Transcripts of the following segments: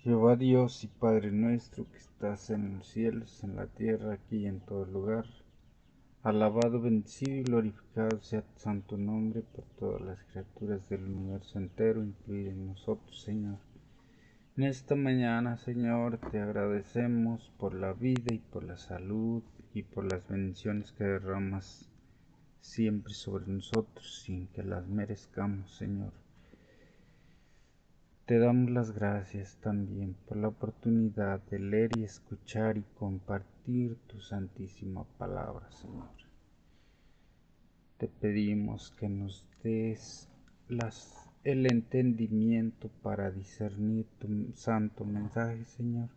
Jehová Dios y Padre nuestro que estás en los cielos, en la tierra, aquí y en todo lugar, alabado, bendecido y glorificado sea tu santo nombre por todas las criaturas del universo entero, incluidas nosotros, Señor. En esta mañana, Señor, te agradecemos por la vida y por la salud y por las bendiciones que derramas siempre sobre nosotros sin que las merezcamos, Señor. Te damos las gracias también por la oportunidad de leer y escuchar y compartir tu santísima palabra, Señor. Te pedimos que nos des el entendimiento para discernir tu santo mensaje, Señor,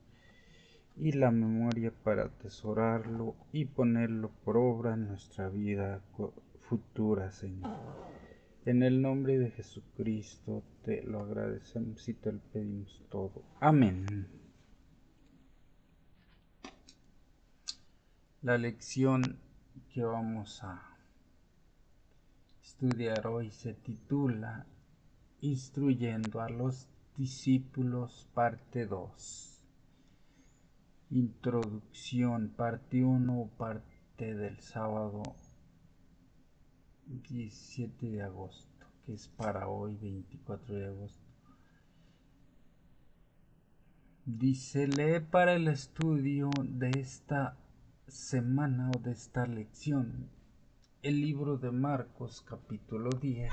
y la memoria para atesorarlo y ponerlo por obra en nuestra vida futura, Señor. En el nombre de Jesucristo te lo agradecemos y te lo pedimos todo. Amén. La lección que vamos a estudiar hoy se titula Instruyendo a los discípulos, parte 2. Introducción, parte 1, parte del sábado 17 de agosto, que es para hoy, 24 de agosto. Dice, lee para el estudio de esta semana o de esta lección el libro de Marcos capítulo 10,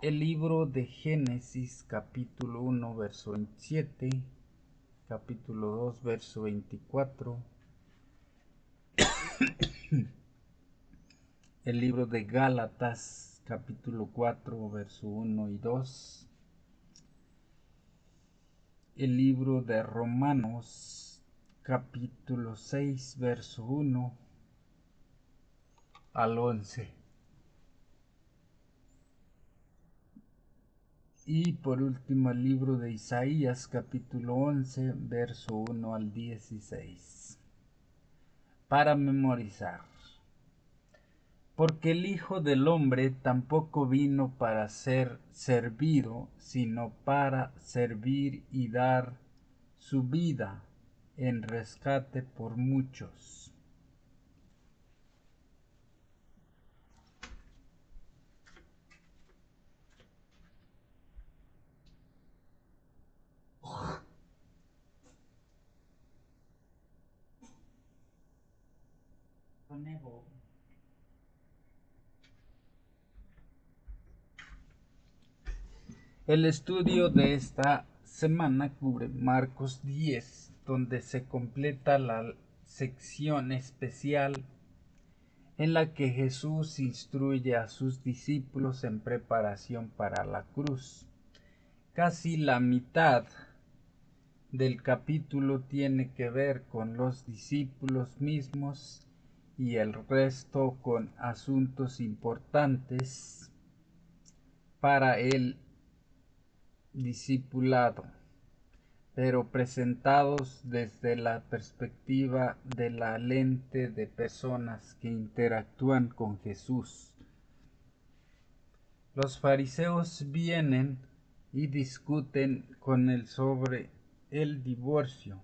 el libro de Génesis capítulo 1 verso 27, capítulo 2 verso 24, el libro de Gálatas capítulo 4 verso 1 y 2, el libro de Romanos capítulo 6 verso 1 al 11. Y por último el libro de Isaías capítulo 11 verso 1 al 16. Para memorizar. Porque el Hijo del Hombre tampoco vino para ser servido, sino para servir y dar su vida en rescate por muchos. El estudio de esta semana cubre Marcos 10, donde se completa la sección especial en la que Jesús instruye a sus discípulos en preparación para la cruz. Casi la mitad del capítulo tiene que ver con los discípulos mismos y el resto con asuntos importantes para el discipulado, pero presentados desde la perspectiva de la lente de personas que interactúan con Jesús. Los fariseos vienen y discuten con él sobre el divorcio.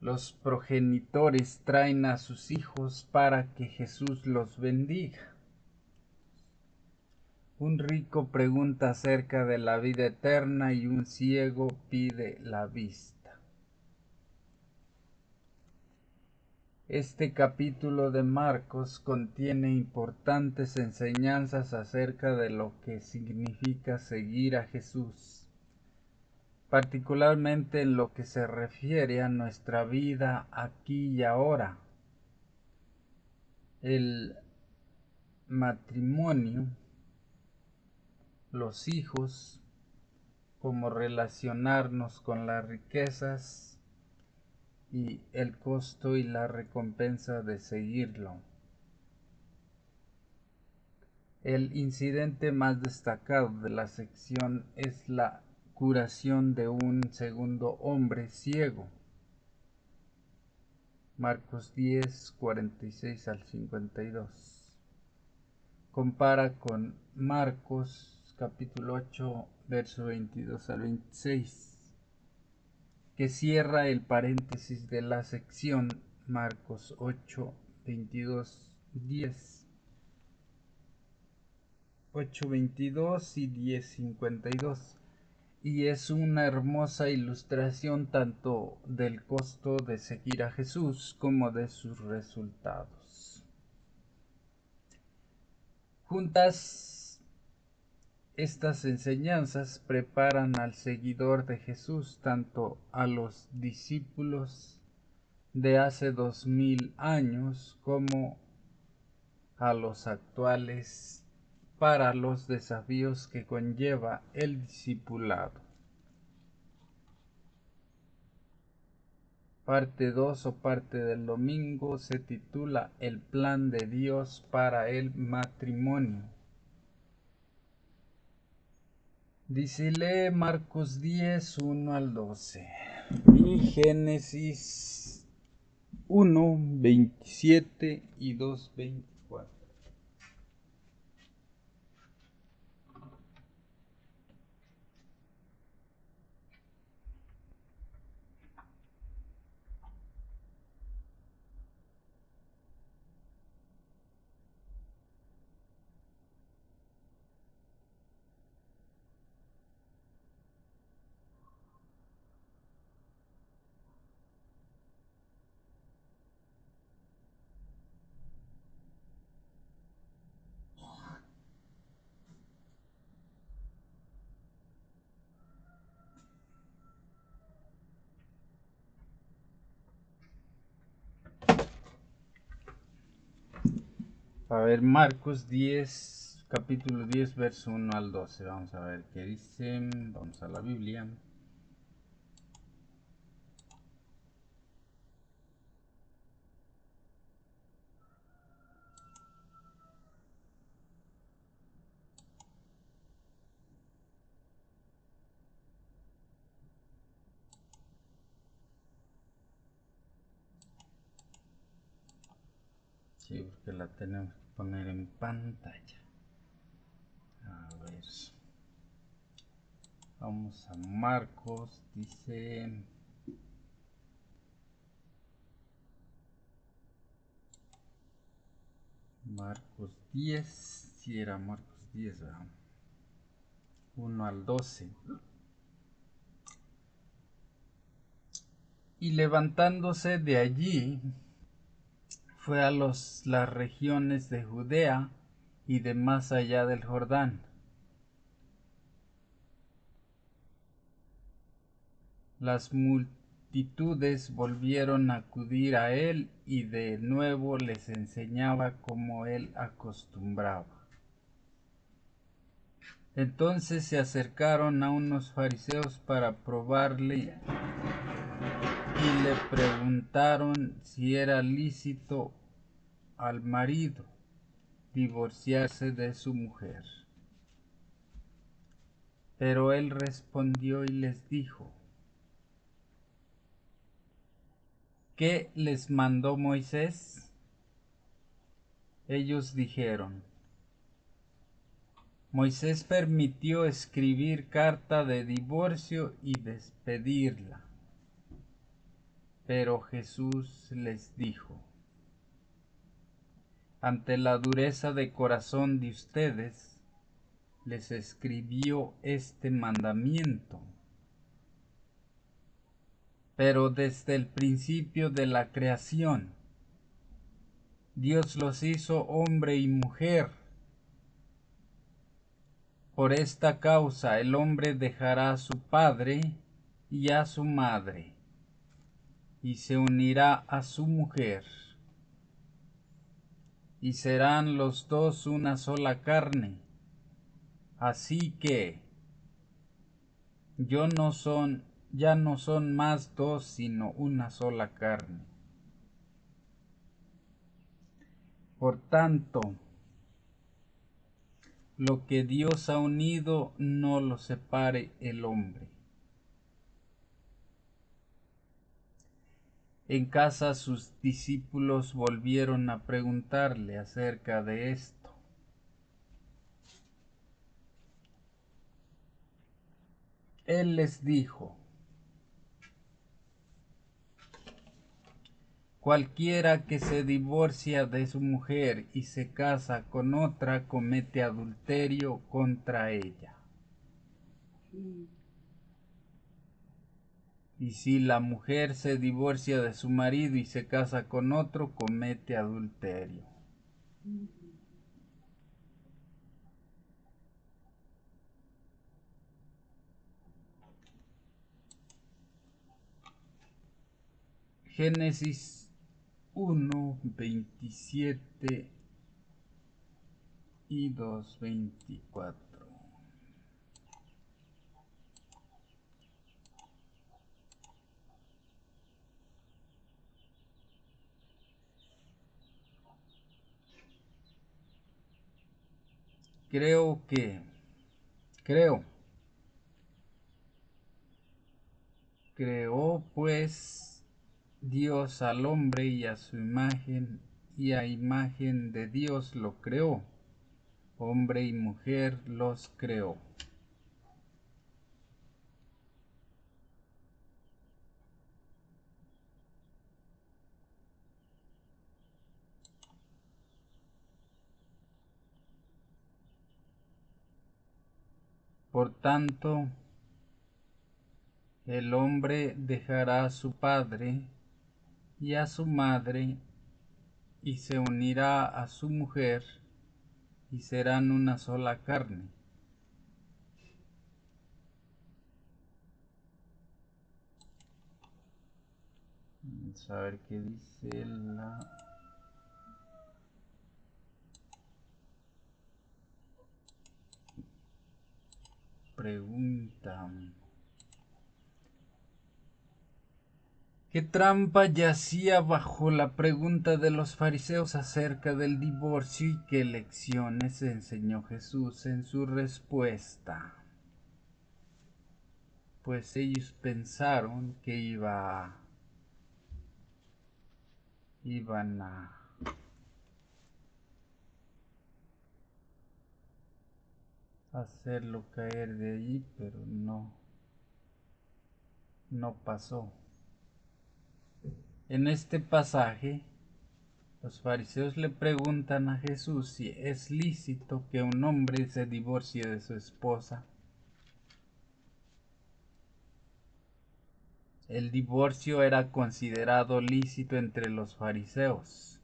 Los progenitores traen a sus hijos para que Jesús los bendiga. Un rico pregunta acerca de la vida eterna y un ciego pide la vista. Este capítulo de Marcos contiene importantes enseñanzas acerca de lo que significa seguir a Jesús, particularmente en lo que se refiere a nuestra vida aquí y ahora. El matrimonio, los hijos, cómo relacionarnos con las riquezas y el costo y la recompensa de seguirlo. El incidente más destacado de la sección es la curación de un segundo hombre ciego. Marcos 10, 46 al 52. Compara con Marcos capítulo 8, verso 22 al 26, que cierra el paréntesis de la sección Marcos 8, 22, 10, 8, 22 y 10, 52. Y es una hermosa ilustración tanto del costo de seguir a Jesús como de sus resultados. Juntas, estas enseñanzas preparan al seguidor de Jesús, tanto a los discípulos de hace 2000 años como a los actuales, para los desafíos que conlleva el discipulado. Parte 2 o parte del domingo se titula El plan de Dios para el matrimonio. Dice, lee Marcos 10, 1 al 12 y Génesis 1, 27 y 2, 24. A ver, Marcos 10, capítulo 10, verso 1 al 12. Vamos a ver qué dice. Vamos a la Biblia. Sí, porque la tenemos que poner en pantalla. A ver. Vamos a Marcos, dice... Marcos 10, si era Marcos 10, ¿verdad? 1 al 12. Y levantándose de allí, fue a las regiones de Judea y de más allá del Jordán. Las multitudes volvieron a acudir a él y de nuevo les enseñaba como él acostumbraba. Entonces se acercaron a unos fariseos para probarle y le preguntaron si era lícito al marido divorciarse de su mujer. Pero él respondió y les dijo, ¿qué les mandó Moisés? Ellos dijeron, Moisés permitió escribir carta de divorcio y despedirla. Pero Jesús les dijo, ante la dureza de corazón de ustedes, les escribió este mandamiento. Pero desde el principio de la creación, Dios los hizo hombre y mujer. Por esta causa el hombre dejará a su padre y a su madre, y se unirá a su mujer, y serán los dos una sola carne. Así que ya no son más dos, sino una sola carne. Por tanto, lo que Dios ha unido no lo separe el hombre. En casa sus discípulos volvieron a preguntarle acerca de esto. Él les dijo: cualquiera que se divorcia de su mujer y se casa con otra comete adulterio contra ella. Y si la mujer se divorcia de su marido y se casa con otro, comete adulterio. Génesis 1:27 y 2:24. Creó pues Dios al hombre y a su imagen, y a imagen de Dios lo creó, hombre y mujer los creó. Por tanto, el hombre dejará a su padre y a su madre y se unirá a su mujer y serán una sola carne. Vamos a ver qué dice la pregunta. ¿Qué trampa yacía bajo la pregunta de los fariseos acerca del divorcio y qué lecciones enseñó Jesús en su respuesta? Pues ellos pensaron que iban a hacerlo caer de allí, pero no pasó. En este pasaje, los fariseos le preguntan a Jesús si es lícito que un hombre se divorcie de su esposa. El divorcio era considerado lícito entre los fariseos.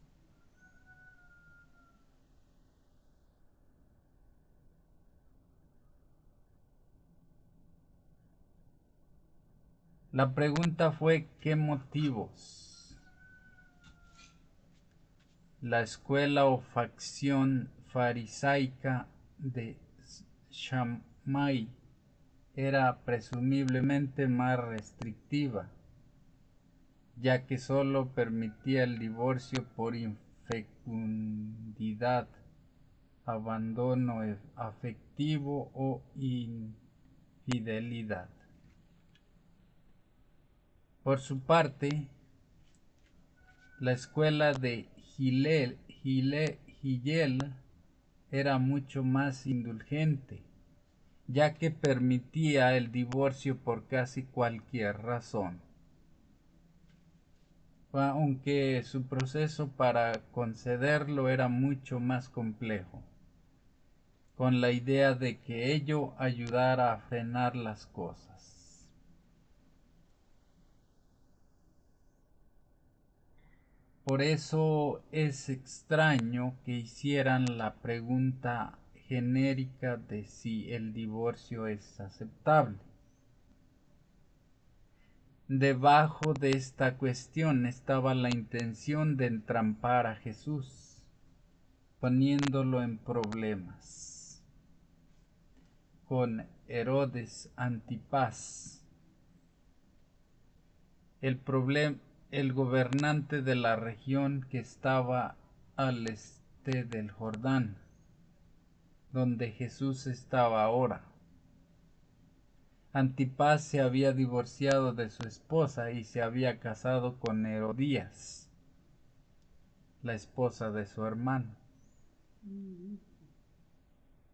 La pregunta fue: ¿qué motivos? La escuela o facción farisaica de Shammai era presumiblemente más restrictiva, ya que solo permitía el divorcio por infecundidad, abandono afectivo o infidelidad. Por su parte, la escuela de Hillel era mucho más indulgente, ya que permitía el divorcio por casi cualquier razón, aunque su proceso para concederlo era mucho más complejo, con la idea de que ello ayudara a frenar las cosas. Por eso es extraño que hicieran la pregunta genérica de si el divorcio es aceptable. Debajo de esta cuestión estaba la intención de entrampar a Jesús, poniéndolo en problemas. Con Herodes Antipas, el gobernante de la región que estaba al este del Jordán, donde Jesús estaba ahora. Antipas se había divorciado de su esposa y se había casado con Herodías, la esposa de su hermano.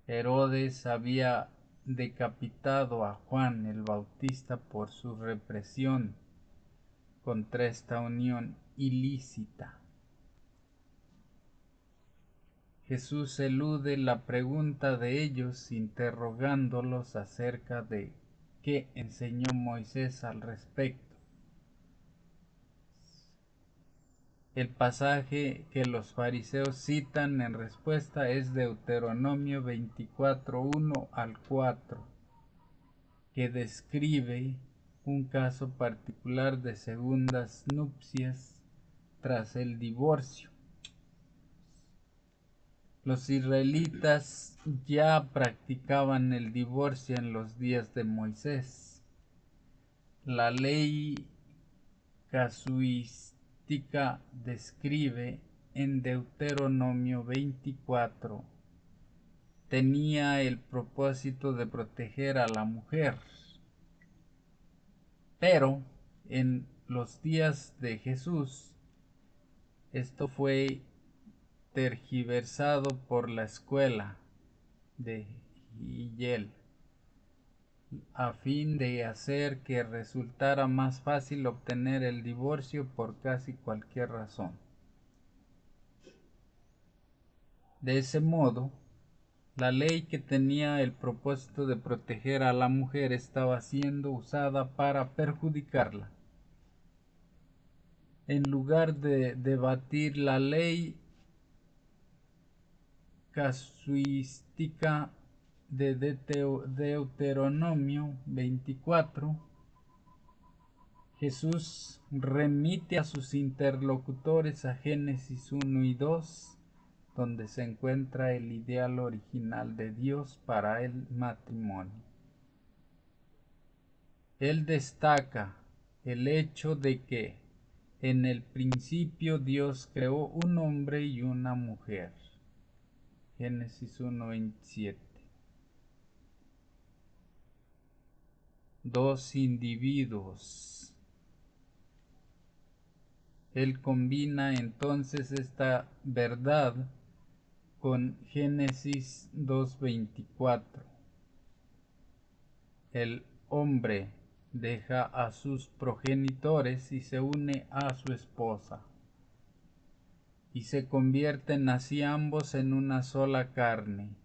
Herodes había decapitado a Juan el Bautista por su represión contra esta unión ilícita. Jesús elude la pregunta de ellos interrogándolos acerca de qué enseñó Moisés al respecto. El pasaje que los fariseos citan en respuesta es Deuteronomio 24, 1 al 4, que describe un caso particular de segundas nupcias tras el divorcio. Los israelitas ya practicaban el divorcio en los días de Moisés. La ley casuística describe en Deuteronomio 24 tenía el propósito de proteger a la mujer. Pero en los días de Jesús, esto fue tergiversado por la escuela de Hillel, a fin de hacer que resultara más fácil obtener el divorcio por casi cualquier razón. De ese modo, la ley que tenía el propósito de proteger a la mujer estaba siendo usada para perjudicarla. En lugar de debatir la ley casuística de Deuteronomio 24, Jesús remite a sus interlocutores a Génesis 1 y 2, donde se encuentra el ideal original de Dios para el matrimonio. Él destaca el hecho de que en el principio Dios creó un hombre y una mujer. Génesis 1:27. Dos individuos. Él combina entonces esta verdad con Génesis 2:24. El hombre deja a sus progenitores y se une a su esposa, y se convierten así ambos en una sola carne.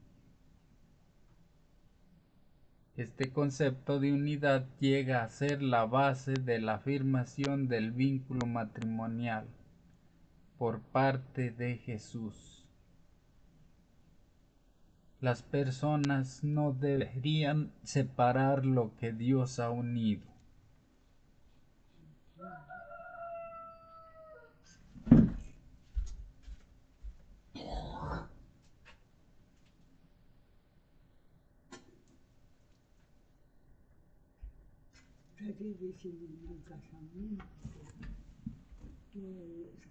Este concepto de unidad llega a ser la base de la afirmación del vínculo matrimonial por parte de Jesús. Las personas no deberían separar lo que Dios ha unido.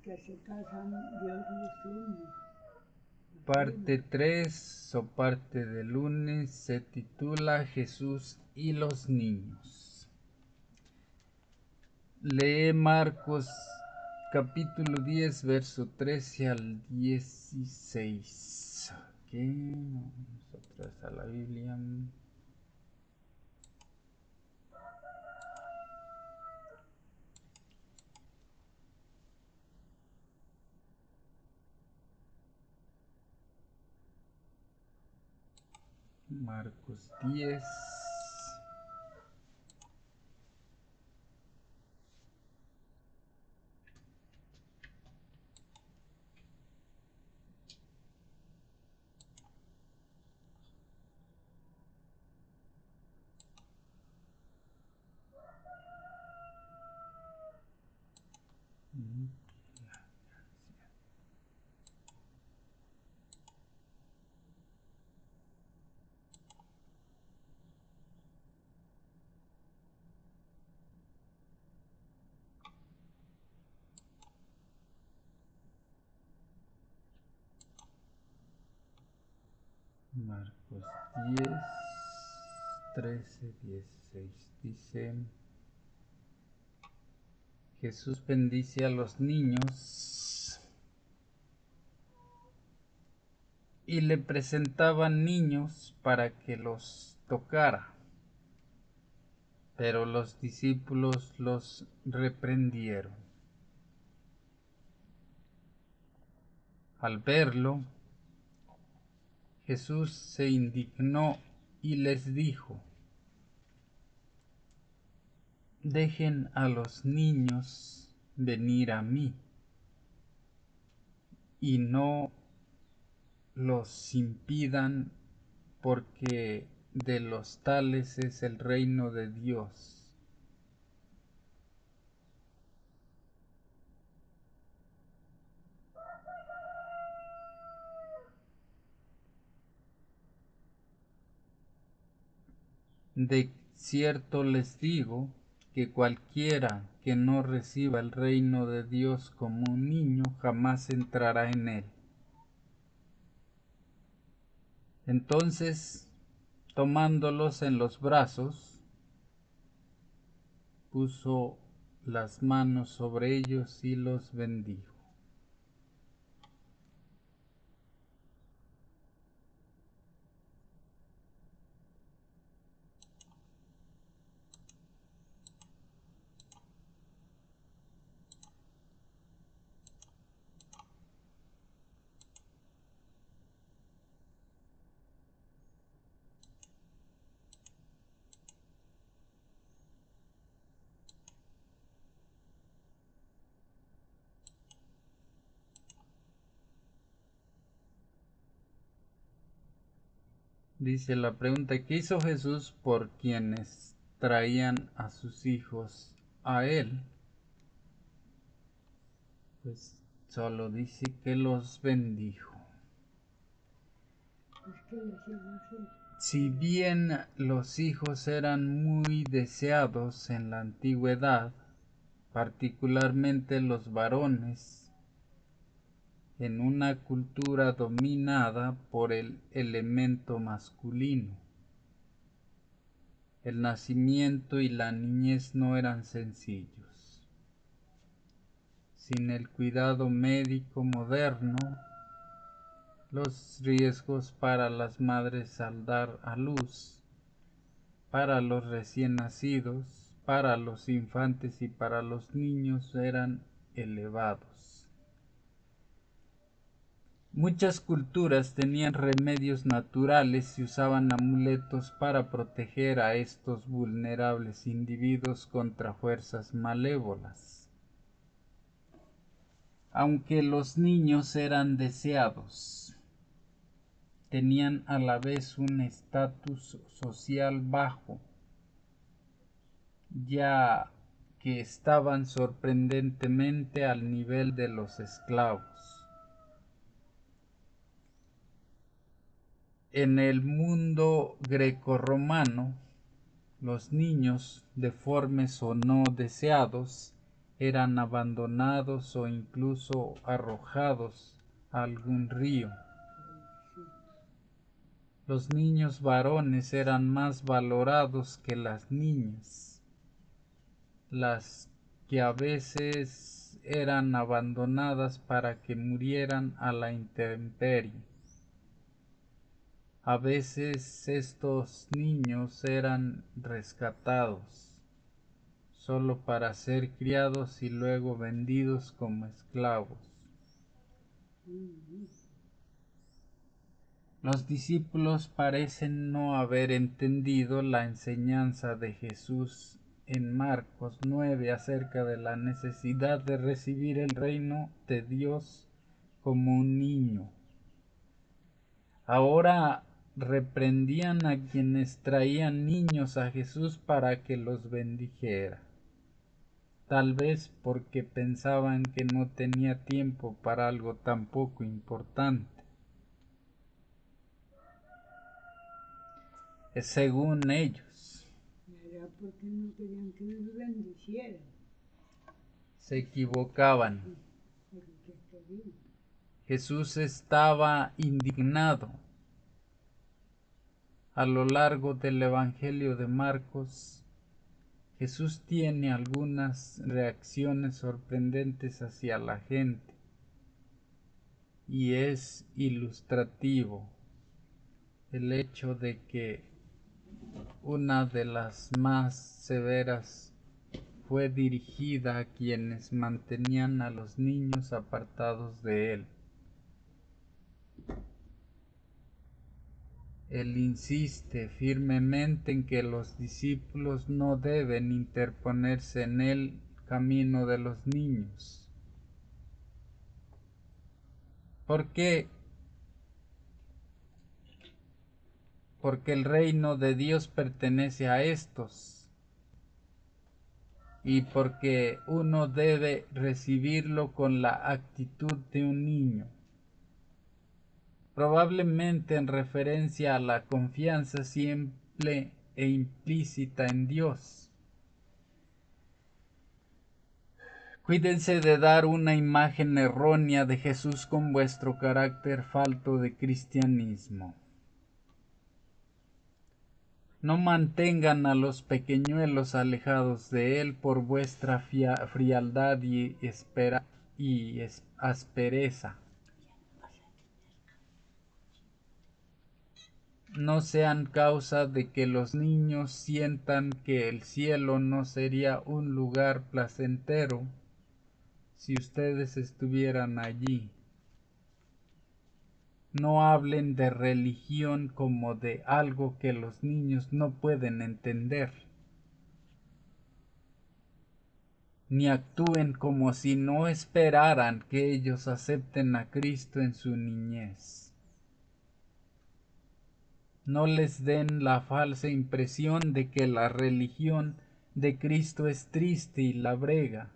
Que se casan, Dios los une. Parte 3 o parte de lunes se titula Jesús y los niños. Lee Marcos capítulo 10 verso 13 al 16. Vamos atrás a la Biblia. Marcos 10. Marcos 10, 13, 16 dice: Jesús bendice a los niños y le presentaban niños para que los tocara. Pero los discípulos los reprendieron. Al verlo, Jesús se indignó y les dijo: dejen a los niños venir a mí, y no los impidan, porque de los tales es el reino de Dios. De cierto les digo que cualquiera que no reciba el reino de Dios como un niño jamás entrará en él. Entonces, tomándolos en los brazos, puso las manos sobre ellos y los bendijo. Dice la pregunta: ¿qué hizo Jesús por quienes traían a sus hijos a él? Pues solo dice que los bendijo. Pues, ¿qué les iba a hacer? Si bien los hijos eran muy deseados en la antigüedad, particularmente los varones, en una cultura dominada por el elemento masculino, el nacimiento y la niñez no eran sencillos. Sin el cuidado médico moderno, los riesgos para las madres al dar a luz, para los recién nacidos, para los infantes y para los niños eran elevados. Muchas culturas tenían remedios naturales y usaban amuletos para proteger a estos vulnerables individuos contra fuerzas malévolas. Aunque los niños eran deseados, tenían a la vez un estatus social bajo, ya que estaban sorprendentemente al nivel de los esclavos. En el mundo grecorromano, los niños, deformes o no deseados, eran abandonados o incluso arrojados a algún río. Los niños varones eran más valorados que las niñas, las que a veces eran abandonadas para que murieran a la intemperie. A veces estos niños eran rescatados solo para ser criados y luego vendidos como esclavos. Los discípulos parecen no haber entendido la enseñanza de Jesús en Marcos 9 acerca de la necesidad de recibir el reino de Dios como un niño. Ahora reprendían a quienes traían niños a Jesús para que los bendijera, tal vez porque pensaban que no tenía tiempo para algo tan poco importante. Según ellos, Era porque no querían que los bendicieran. se equivocaban. Porque querían. Jesús estaba indignado. A lo largo del Evangelio de Marcos, Jesús tiene algunas reacciones sorprendentes hacia la gente y es ilustrativo el hecho de que una de las más severas fue dirigida a quienes mantenían a los niños apartados de él. Él insiste firmemente en que los discípulos no deben interponerse en el camino de los niños. ¿Por qué? Porque el reino de Dios pertenece a estos y porque uno debe recibirlo con la actitud de un niño, probablemente en referencia a la confianza simple e implícita en Dios. Cuídense de dar una imagen errónea de Jesús con vuestro carácter falto de cristianismo. No mantengan a los pequeñuelos alejados de él por vuestra frialdad y aspereza. No sean causa de que los niños sientan que el cielo no sería un lugar placentero si ustedes estuvieran allí. No hablen de religión como de algo que los niños no pueden entender, ni actúen como si no esperaran que ellos acepten a Cristo en su niñez. No les den la falsa impresión de que la religión de Cristo es triste y lóbrega,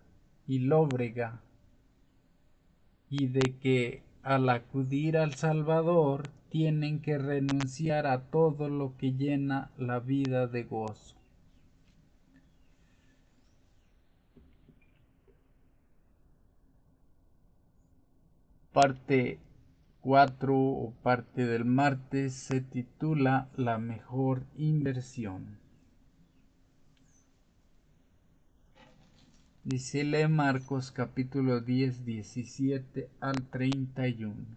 y de que al acudir al Salvador tienen que renunciar a todo lo que llena la vida de gozo. Parte 4 o parte del martes se titula La mejor inversión. Dice, lee Marcos capítulo 10, 17 al 31.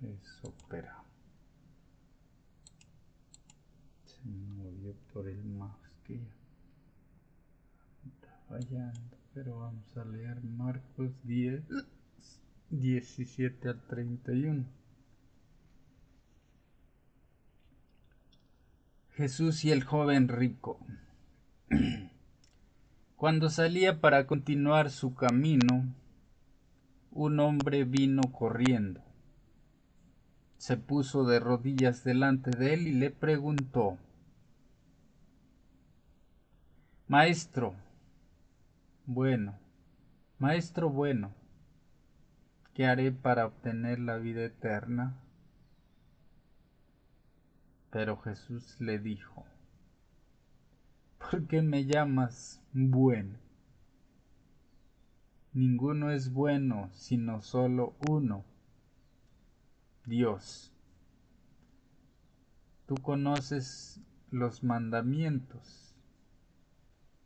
Eso, espera. Se me movió por el mouse que ya está fallando. Pero vamos a leer Marcos 10, 17 al 31. Jesús y el joven rico. Cuando salía para continuar su camino, un hombre vino corriendo. Se puso de rodillas delante de él y le preguntó: Maestro bueno, Maestro bueno, ¿qué haré para obtener la vida eterna? Pero Jesús le dijo: ¿por qué me llamas bueno? Ninguno es bueno sino solo uno, Dios. Tú conoces los mandamientos: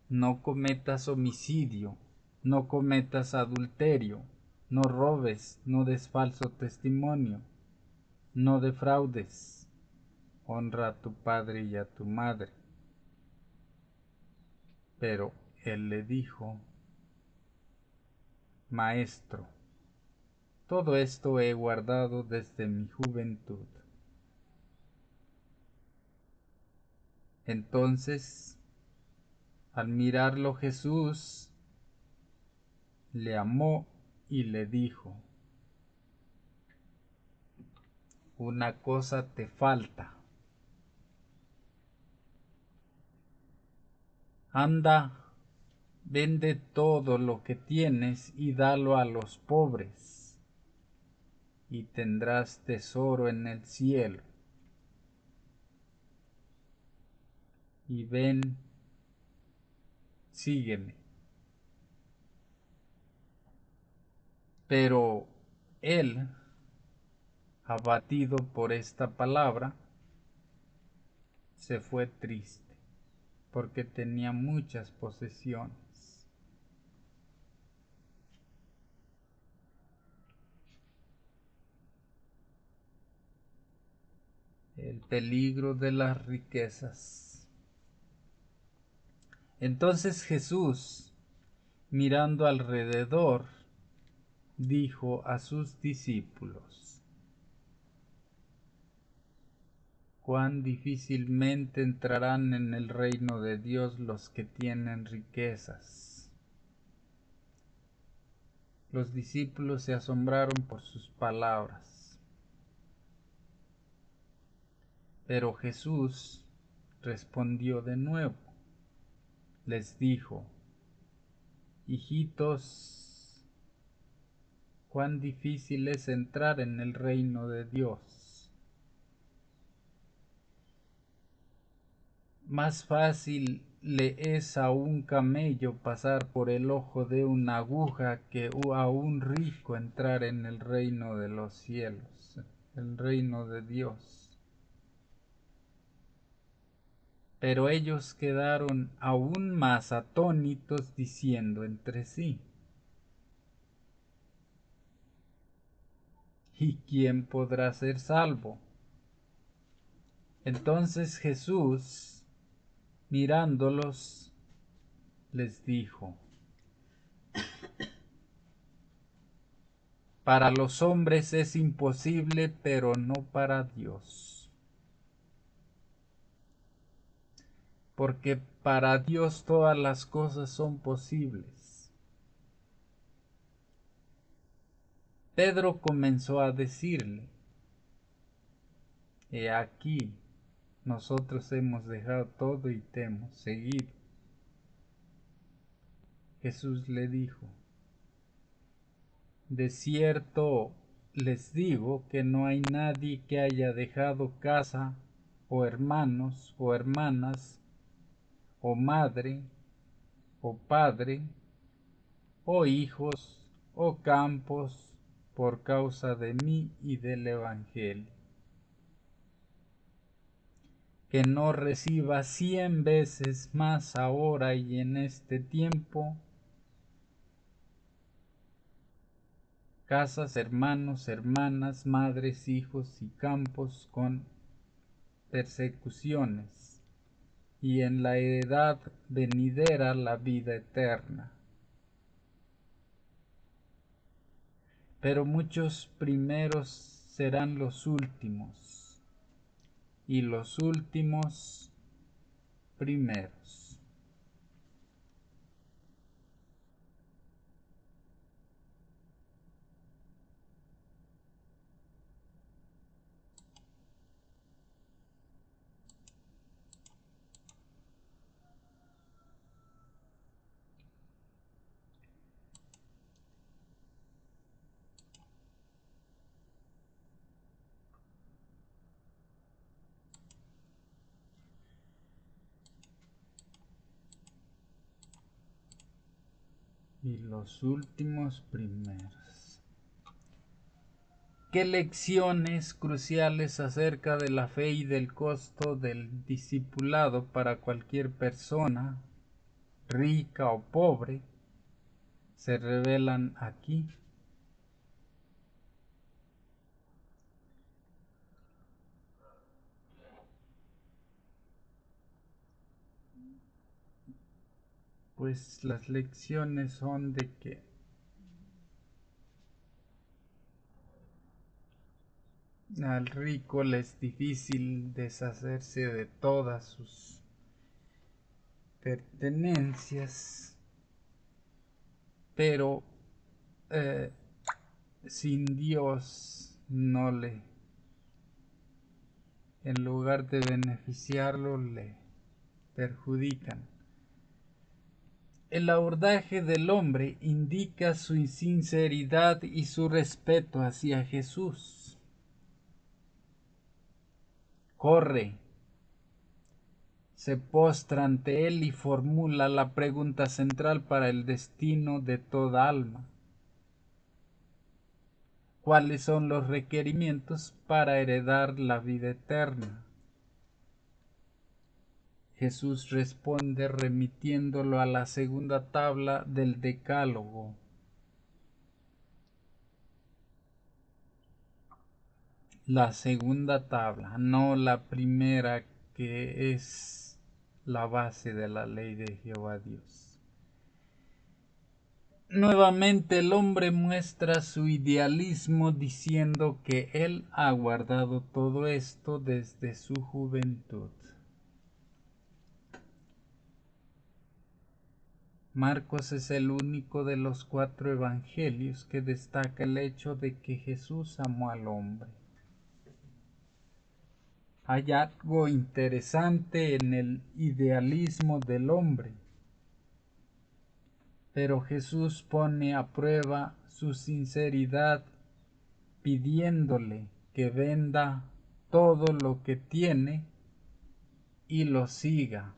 no cometas homicidio, no cometas adulterio, no robes, no des falso testimonio, no defraudes, honra a tu padre y a tu madre. Pero él le dijo: Maestro, todo esto he guardado desde mi juventud. Entonces, al mirarlo Jesús, le amó y le dijo: una cosa te falta. Anda, vende todo lo que tienes y dalo a los pobres, y tendrás tesoro en el cielo. Y ven, sígueme. Pero él, abatido por esta palabra, se fue triste, porque tenía muchas posesiones. El peligro de las riquezas. Entonces Jesús, mirando alrededor, dijo a sus discípulos: cuán difícilmente entrarán en el reino de Dios los que tienen riquezas. Los discípulos se asombraron por sus palabras. Pero Jesús respondió de nuevo. Les dijo: hijitos, cuán difícil es entrar en el reino de Dios. Más fácil le es a un camello pasar por el ojo de una aguja que a un rico entrar en el reino de los cielos, el reino de Dios. Pero ellos quedaron aún más atónitos, diciendo entre sí: ¿y quién podrá ser salvo? Entonces Jesús, mirándolos, les dijo: para los hombres es imposible, pero no para Dios. Porque para Dios todas las cosas son posibles. Pedro comenzó a decirle: he aquí, nosotros hemos dejado todo y te hemos seguido. Jesús le dijo: de cierto les digo que no hay nadie que haya dejado casa, o hermanos, o hermanas, o madre, o padre, o hijos, o campos, por causa de mí y del Evangelio, que no reciba 100 veces más ahora y en este tiempo casas, hermanos, hermanas, madres, hijos y campos con persecuciones, y en la edad venidera la vida eterna. Pero muchos primeros serán los últimos, y los últimos primeros. Y los últimos primeros. ¿Qué lecciones cruciales acerca de la fe y del costo del discipulado para cualquier persona, rica o pobre, se revelan aquí? Pues las lecciones son de que al rico le es difícil deshacerse de todas sus pertenencias, pero sin Dios no le en lugar de beneficiarlo, le perjudican. El abordaje del hombre indica su sinceridad y su respeto hacia Jesús. Corre, se postra ante él y formula la pregunta central para el destino de toda alma. ¿Cuáles son los requerimientos para heredar la vida eterna? Jesús responde remitiéndolo a la segunda tabla del Decálogo. La segunda tabla, no la primera, que es la base de la ley de Jehová Dios. Nuevamente el hombre muestra su idealismo diciendo que él ha guardado todo esto desde su juventud. Marcos es el único de los 4 evangelios que destaca el hecho de que Jesús amó al hombre. Hay algo interesante en el idealismo del hombre, pero Jesús pone a prueba su sinceridad pidiéndole que venda todo lo que tiene y lo siga.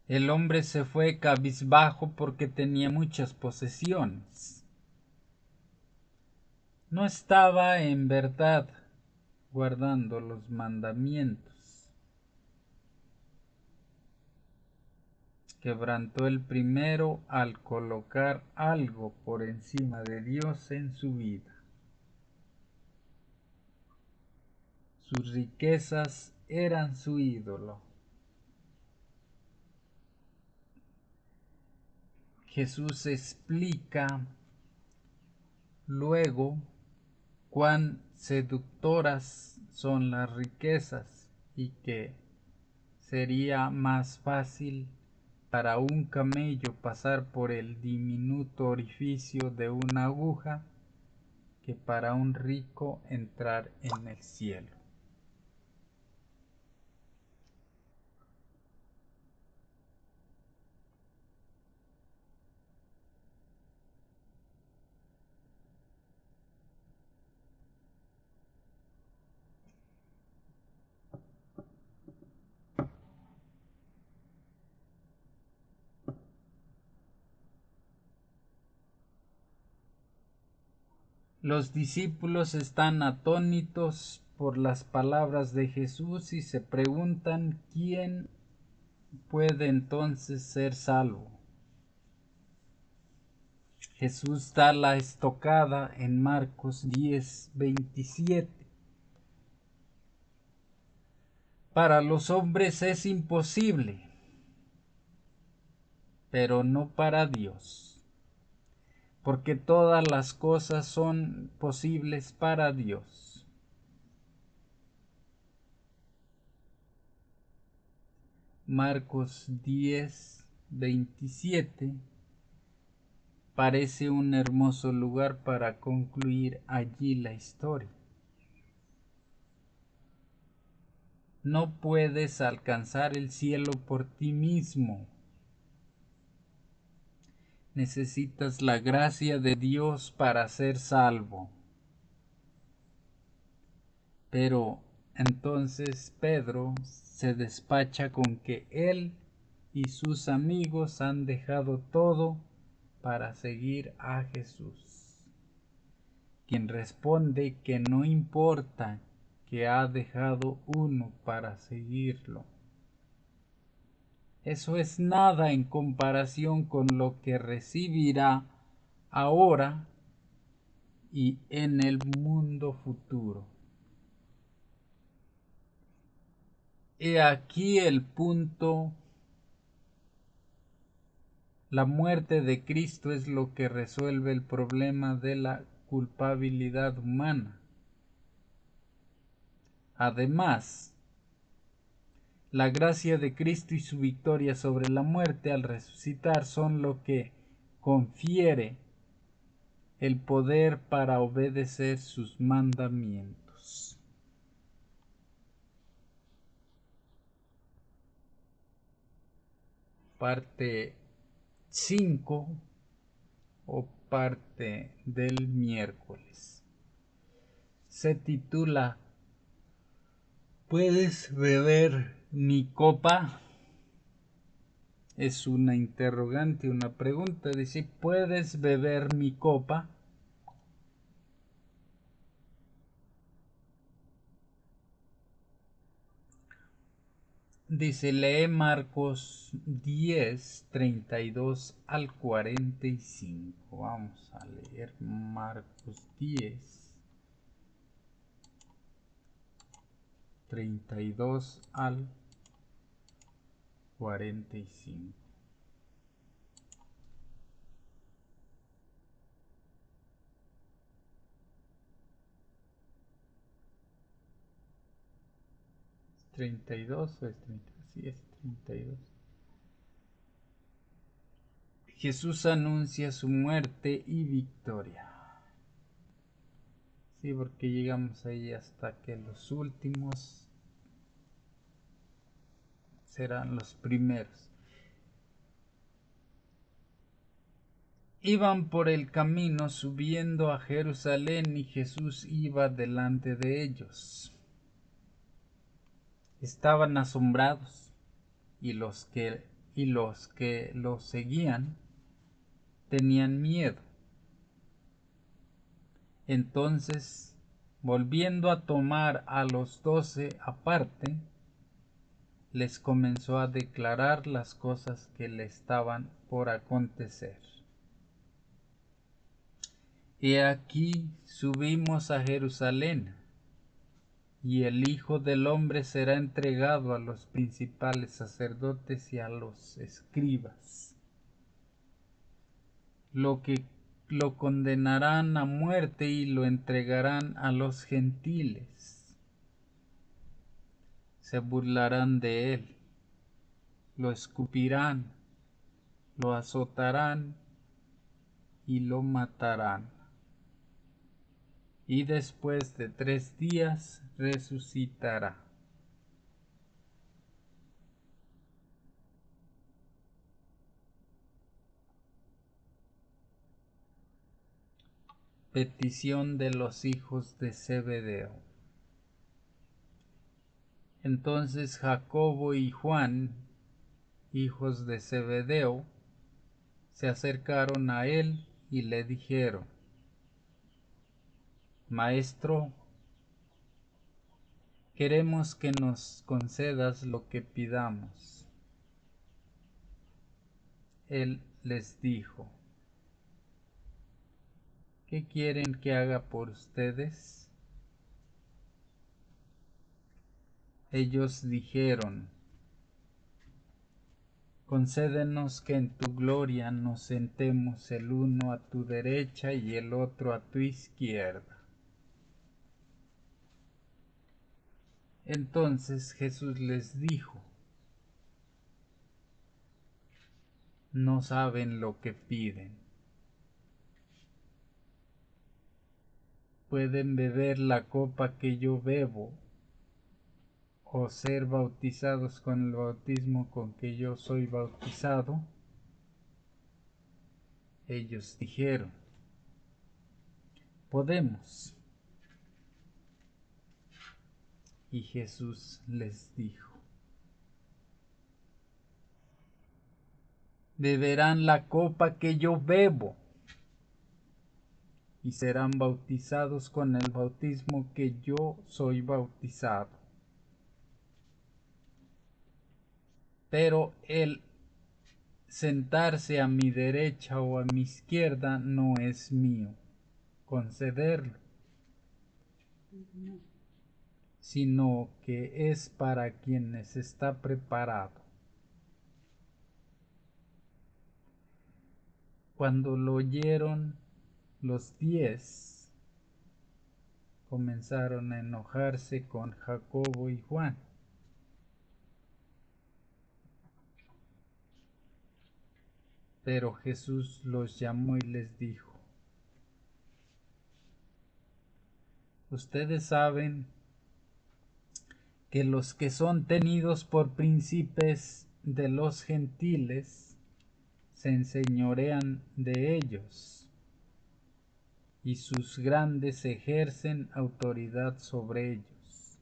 El hombre se fue cabizbajo porque tenía muchas posesiones. No estaba en verdad guardando los mandamientos. Quebrantó el primero al colocar algo por encima de Dios en su vida. Sus riquezas eran su ídolo. Jesús explica luego cuán seductoras son las riquezas y que sería más fácil para un camello pasar por el diminuto orificio de una aguja que para un rico entrar en el cielo. Los discípulos están atónitos por las palabras de Jesús y se preguntan quién puede entonces ser salvo. Jesús da la estocada en Marcos 10:27. Para los hombres es imposible, pero no para Dios, porque todas las cosas son posibles para Dios. Marcos 10:27 parece un hermoso lugar para concluir allí la historia. No puedes alcanzar el cielo por ti mismo. Necesitas la gracia de Dios para ser salvo. Pero entonces Pedro se despacha con que él y sus amigos han dejado todo para seguir a Jesús, quien responde que no importa que ha dejado uno para seguirlo. Eso es nada en comparación con lo que recibirá ahora y en el mundo futuro. He aquí el punto. La muerte de Cristo es lo que resuelve el problema de la culpabilidad humana. Además, la gracia de Cristo y su victoria sobre la muerte al resucitar son lo que confiere el poder para obedecer sus mandamientos. Parte 5 o parte del miércoles. Se titula ¿Puedes beber mi copa? Es una interrogante, una pregunta. Dice, ¿puedes beber mi copa? Dice, lee Marcos 10, 32 al 45. Vamos a leer Marcos 10, 32 al 45. ¿32 o es 30? Sí, es 32. Jesús anuncia su muerte y victoria. Sí, porque llegamos ahí hasta que los últimos serán los primeros. Iban por el camino subiendo a Jerusalén y Jesús iba delante de ellos. Estaban asombrados y los que lo seguían tenían miedo. Entonces, volviendo a tomar a los 12 aparte, les comenzó a declarar las cosas que le estaban por acontecer. He aquí subimos a Jerusalén, y el Hijo del Hombre será entregado a los principales sacerdotes y a los escribas, lo condenarán a muerte y lo entregarán a los gentiles. Se burlarán de él, lo escupirán, lo azotarán y lo matarán. Y después de 3 días resucitará. Petición de los hijos de Zebedeo. Entonces Jacobo y Juan, hijos de Zebedeo, se acercaron a él y le dijeron: Maestro, queremos que nos concedas lo que pidamos. Él les dijo: ¿qué quieren que haga por ustedes? Ellos dijeron: concédenos que en tu gloria nos sentemos el uno a tu derecha y el otro a tu izquierda. Entonces Jesús les dijo: no saben lo que piden. ¿Pueden beber la copa que yo bebo o ser bautizados con el bautismo con que yo soy bautizado? Ellos dijeron: podemos. Y Jesús les dijo: beberán la copa que yo bebo y serán bautizados con el bautismo que yo soy bautizado. Pero el sentarse a mi derecha o a mi izquierda no es mío concederlo, sino que es para quienes está preparado. Cuando lo oyeron, los 10 comenzaron a enojarse con Jacobo y Juan. Pero Jesús los llamó y les dijo: ustedes saben que los que son tenidos por príncipes de los gentiles se enseñorean de ellos, y sus grandes ejercen autoridad sobre ellos.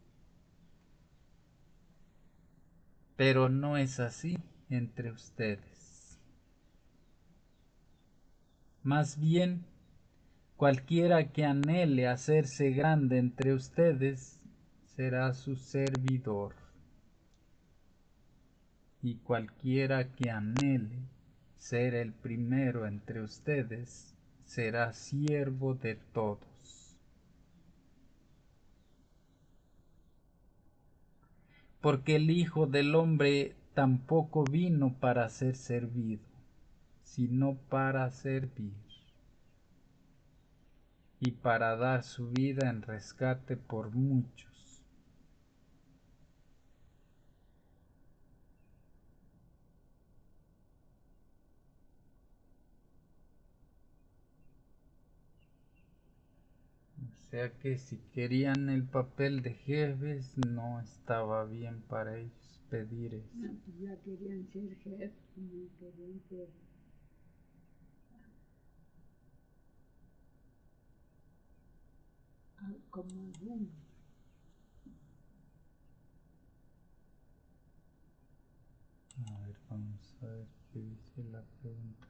Pero no es así entre ustedes. Más bien, cualquiera que anhele hacerse grande entre ustedes será su servidor, y cualquiera que anhele ser el primero entre ustedes será siervo de todos. Porque el Hijo del Hombre tampoco vino para ser servido, sino para servir, y para dar su vida en rescate por muchos. O sea que si querían el papel de jefes, no estaba bien para ellos pedir eso. No, pues ya querían ser jefes, no querían ser como algunos. A ver, vamos a ver qué dice la pregunta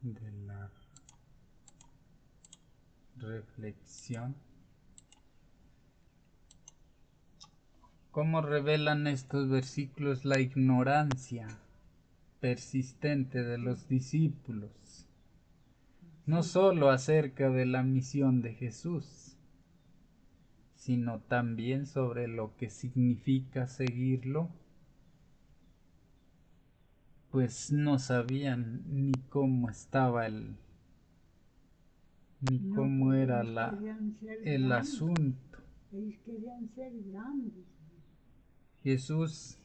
de la reflexión. ¿Cómo revelan estos versículos la ignorancia persistente de los discípulos? No solo acerca de la misión de Jesús, sino también sobre lo que significa seguirlo, pues no sabían ni cómo estaba ni No, cómo pues era ellos querían ser el grandes. asunto. Ellos querían ser grandes. Jesús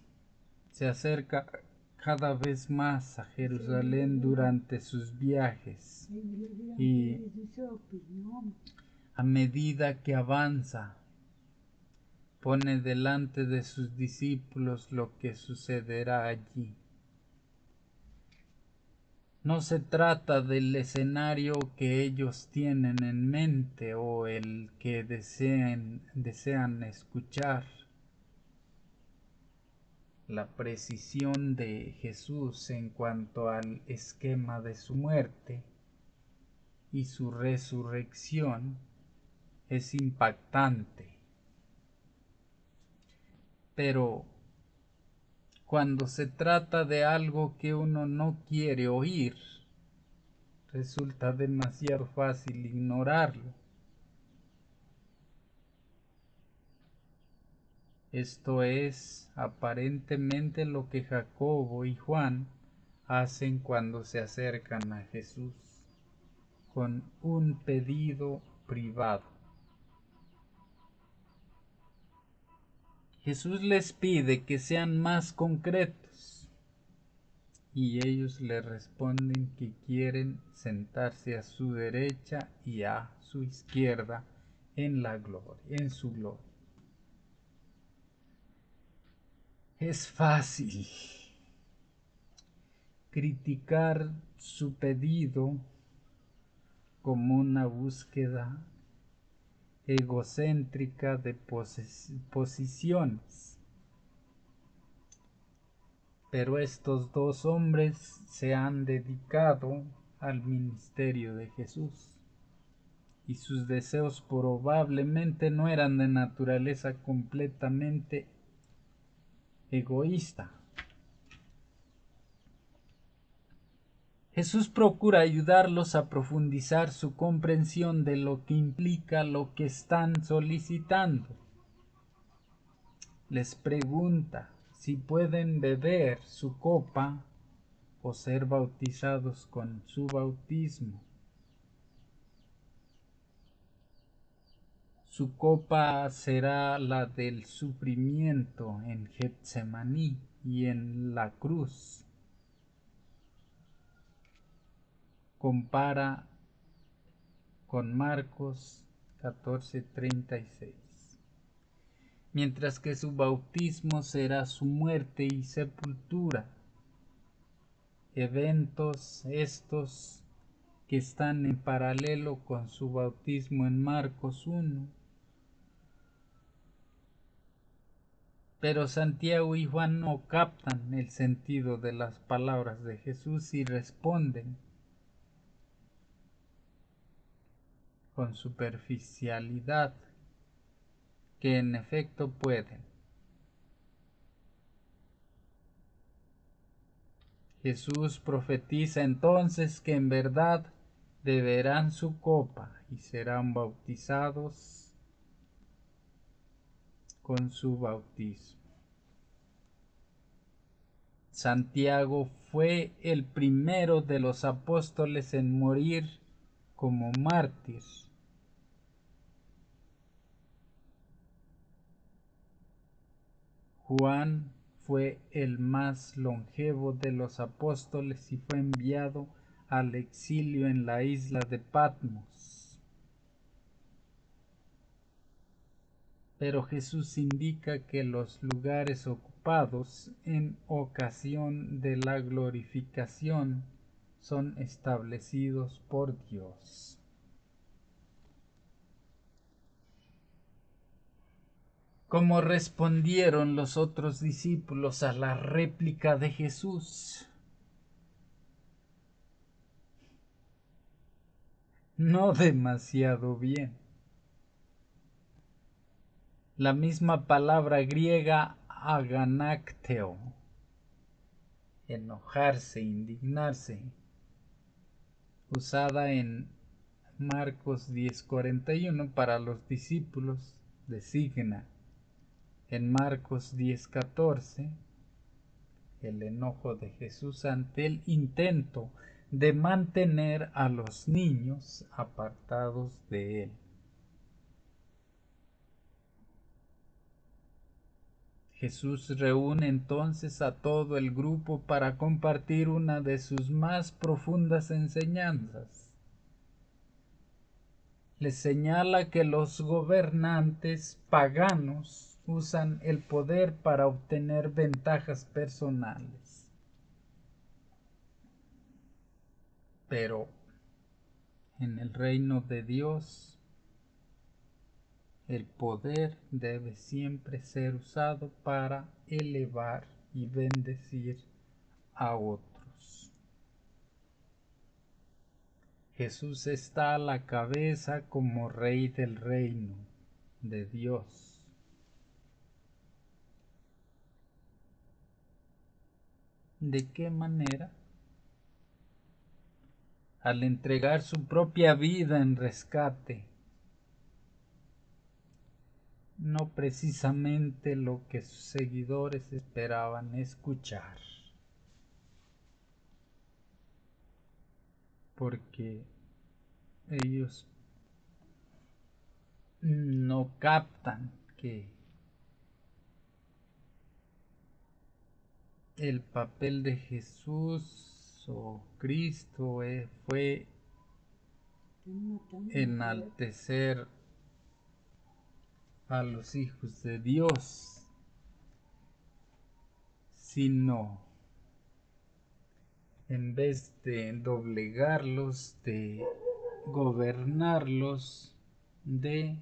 se acerca cada vez más a Jerusalén durante sus viajes, Ellos le dieron y pedir su opinión. a medida que avanza, pone delante de sus discípulos lo que sucederá allí. No se trata del escenario que ellos tienen en mente o el que desean escuchar. La precisión de Jesús en cuanto al esquema de su muerte y su resurrección es impactante. Pero cuando se trata de algo que uno no quiere oír, resulta demasiado fácil ignorarlo. Esto es aparentemente lo que Jacobo y Juan hacen cuando se acercan a Jesús con un pedido privado. Jesús les pide que sean más concretos y ellos le responden que quieren sentarse a su derecha y a su izquierda en la gloria, en su gloria. Es fácil criticar su pedido como una búsqueda egocéntrica de posiciones. Pero estos dos hombres se han dedicado al ministerio de Jesús y sus deseos probablemente no eran de naturaleza completamente egoísta. Jesús procura ayudarlos a profundizar su comprensión de lo que implica lo que están solicitando. Les pregunta si pueden beber su copa o ser bautizados con su bautismo. Su copa será la del sufrimiento en Getsemaní y en la cruz. compara con Marcos 14:36. Mientras que su bautismo será su muerte y sepultura. Eventos estos que están en paralelo con su bautismo en Marcos 1. Pero Santiago y Juan no captan el sentido de las palabras de Jesús y responden con superficialidad, que en efecto pueden. Jesús profetiza entonces que en verdad beberán su copa y serán bautizados con su bautismo. Santiago fue el primero de los apóstoles en morir como mártir. Juan fue el más longevo de los apóstoles y fue enviado al exilio en la isla de Patmos. Pero Jesús indica que los lugares ocupados en ocasión de la glorificación son establecidos por Dios. ¿Cómo respondieron los otros discípulos a la réplica de Jesús? No demasiado bien. La misma palabra griega aganakteo, enojarse, indignarse, usada en Marcos 10:41 para los discípulos, designa en Marcos 10:14 el enojo de Jesús ante el intento de mantener a los niños apartados de él. Jesús reúne entonces a todo el grupo para compartir una de sus más profundas enseñanzas. Les señala que los gobernantes paganos usan el poder para obtener ventajas personales. Pero en el reino de Dios, el poder debe siempre ser usado para elevar y bendecir a otros. Jesús está a la cabeza como Rey del reino de Dios. ¿De qué manera? Al entregar su propia vida en rescate. No precisamente lo que sus seguidores esperaban escuchar. Porque ellos no captan que el papel de Jesús o Cristo fue enaltecer a los hijos de Dios, sino en vez de doblegarlos, de gobernarlos, de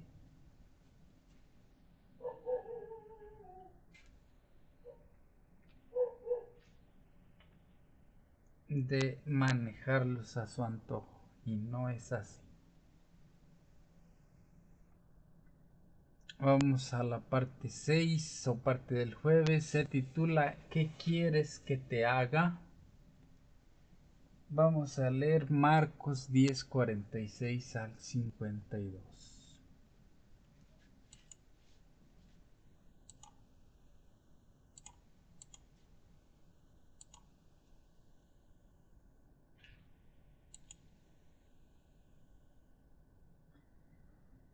manejarlos a su antojo, y no es así. Vamos a la parte 6 o parte del jueves, se titula ¿Qué quieres que te haga? Vamos a leer Marcos 10:46 al 52.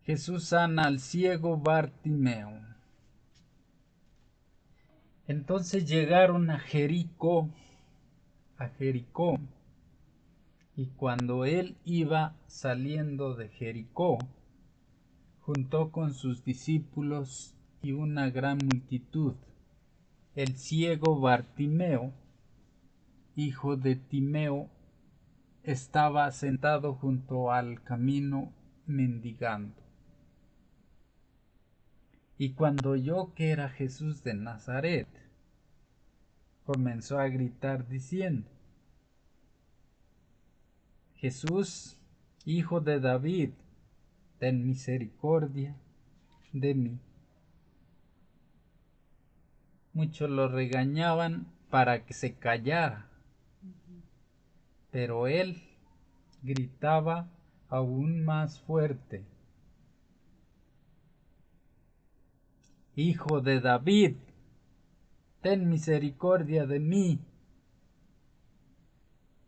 Jesús sana al ciego Bartimeo. Entonces llegaron a Jericó, Y cuando él iba saliendo de Jericó, juntó con sus discípulos y una gran multitud el ciego Bartimeo, hijo de Timeo, estaba sentado junto al camino mendigando. Y cuando oyó que era Jesús de Nazaret, comenzó a gritar diciendo: Jesús, hijo de David, ten misericordia de mí. Muchos lo regañaban para que se callara, pero él gritaba aún más fuerte: Hijo de David, ten misericordia de mí.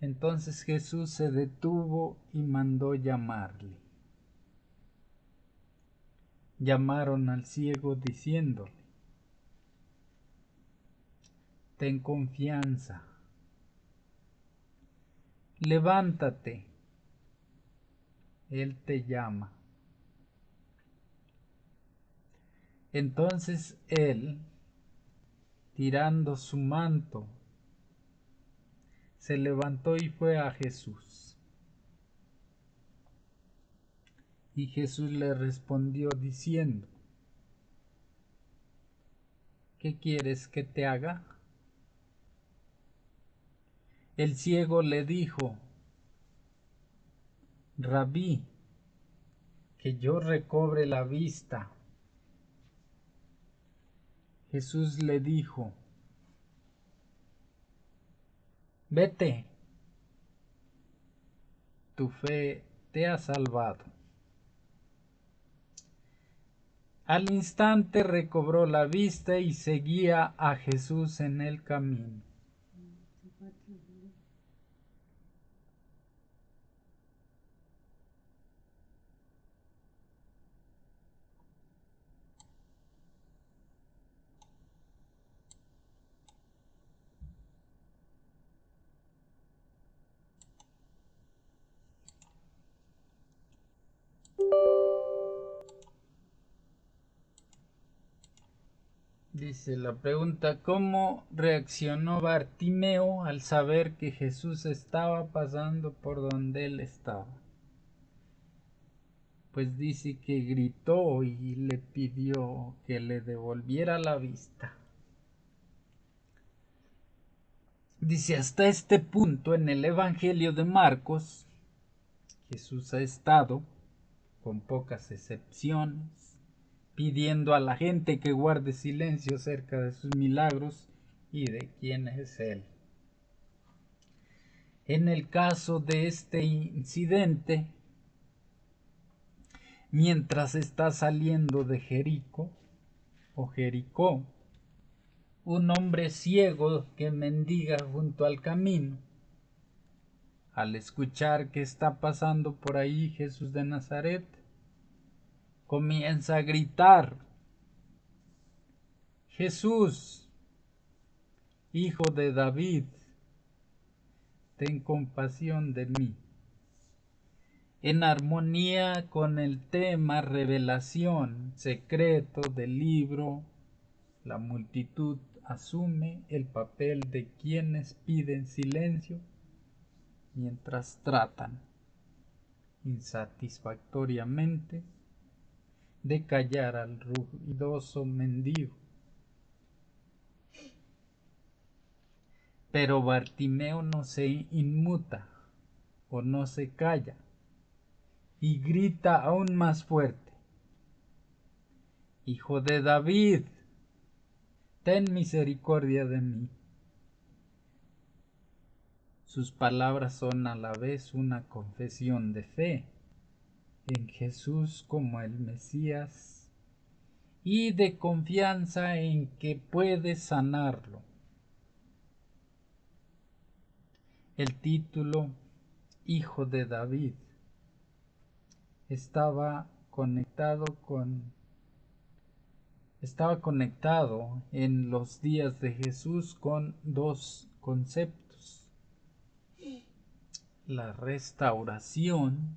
Entonces Jesús se detuvo y mandó llamarle. Llamaron al ciego diciéndole: Ten confianza, levántate, él te llama. Entonces él, tirando su manto, se levantó y fue a Jesús. Y Jesús le respondió diciendo: ¿Qué quieres que te haga? El ciego le dijo: Rabí, que yo recobre la vista. Jesús le dijo: Vete, tu fe te ha salvado. Al instante recobró la vista y seguía a Jesús en el camino. Dice la pregunta: ¿cómo reaccionó Bartimeo al saber que Jesús estaba pasando por donde él estaba? Pues dice que gritó y le pidió que le devolviera la vista. Dice: hasta este punto en el Evangelio de Marcos, Jesús ha estado, con pocas excepciones, pidiendo a la gente que guarde silencio acerca de sus milagros y de quién es Él. En el caso de este incidente, mientras está saliendo de Jericó, un hombre ciego que mendiga junto al camino, al escuchar que está pasando por ahí Jesús de Nazaret, comienza a gritar: Jesús, hijo de David, ten compasión de mí. En armonía con el tema revelación secreto del libro, la multitud asume el papel de quienes piden silencio mientras tratan insatisfactoriamente de callar al ruidoso mendigo. Pero Bartimeo no se inmuta o no se calla y grita aún más fuerte: Hijo de David, ten misericordia de mí. Sus palabras son a la vez una confesión de fe en Jesús como el Mesías y de confianza en que puede sanarlo. El título Hijo de David estaba conectado en los días de Jesús con dos conceptos: la restauración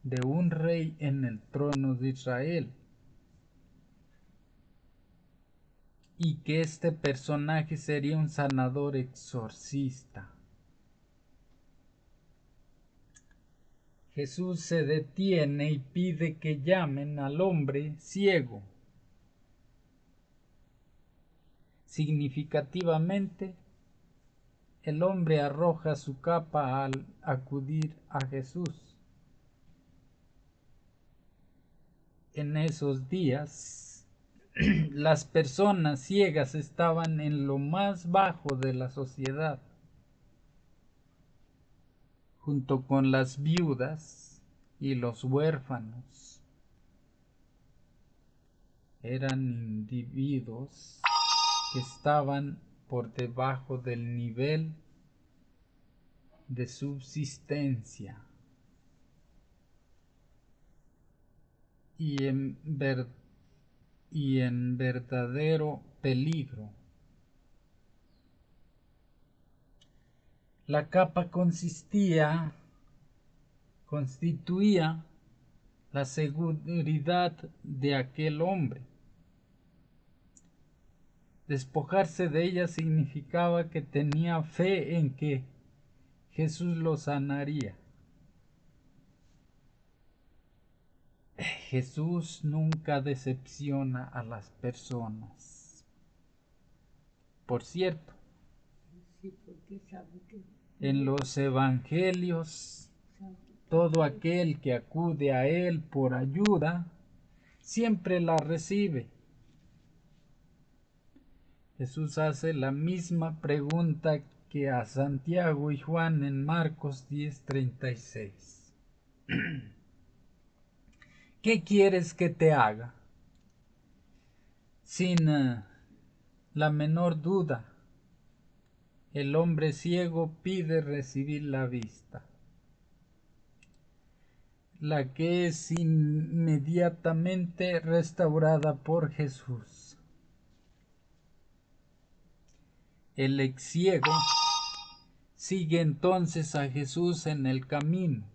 de un rey en el trono de Israel, y que este personaje sería un sanador exorcista. Jesús se detiene y pide que llamen al hombre ciego. Significativamente, el hombre arroja su capa al acudir a Jesús. En esos días, las personas ciegas estaban en lo más bajo de la sociedad, junto con las viudas y los huérfanos. Eran individuos que estaban por debajo del nivel de subsistencia y en verdadero peligro. La capa constituía la seguridad de aquel hombre. Despojarse de ella significaba que tenía fe en que Jesús lo sanaría. Jesús nunca decepciona a las personas. Por cierto, Sí, porque sabe que en los evangelios, todo aquel que acude a Él por ayuda, siempre la recibe. Jesús hace la misma pregunta que a Santiago y Juan en Marcos 10:36. ¿Qué quieres que te haga? Sin la menor duda, el hombre ciego pide recibir la vista, la que es inmediatamente restaurada por Jesús. El ex ciego sigue entonces a Jesús en el camino.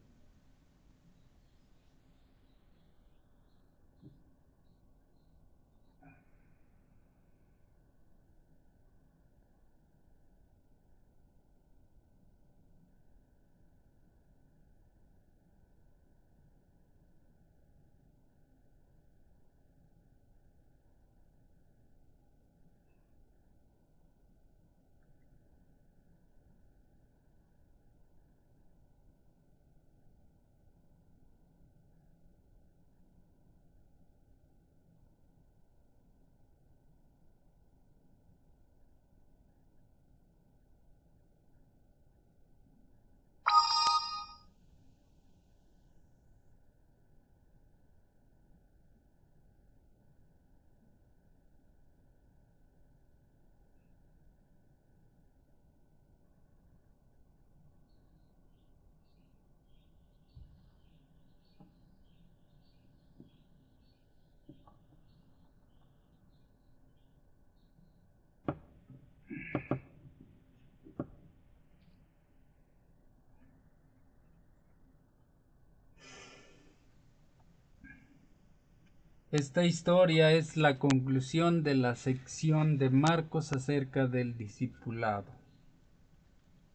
Esta historia es la conclusión de la sección de Marcos acerca del discipulado.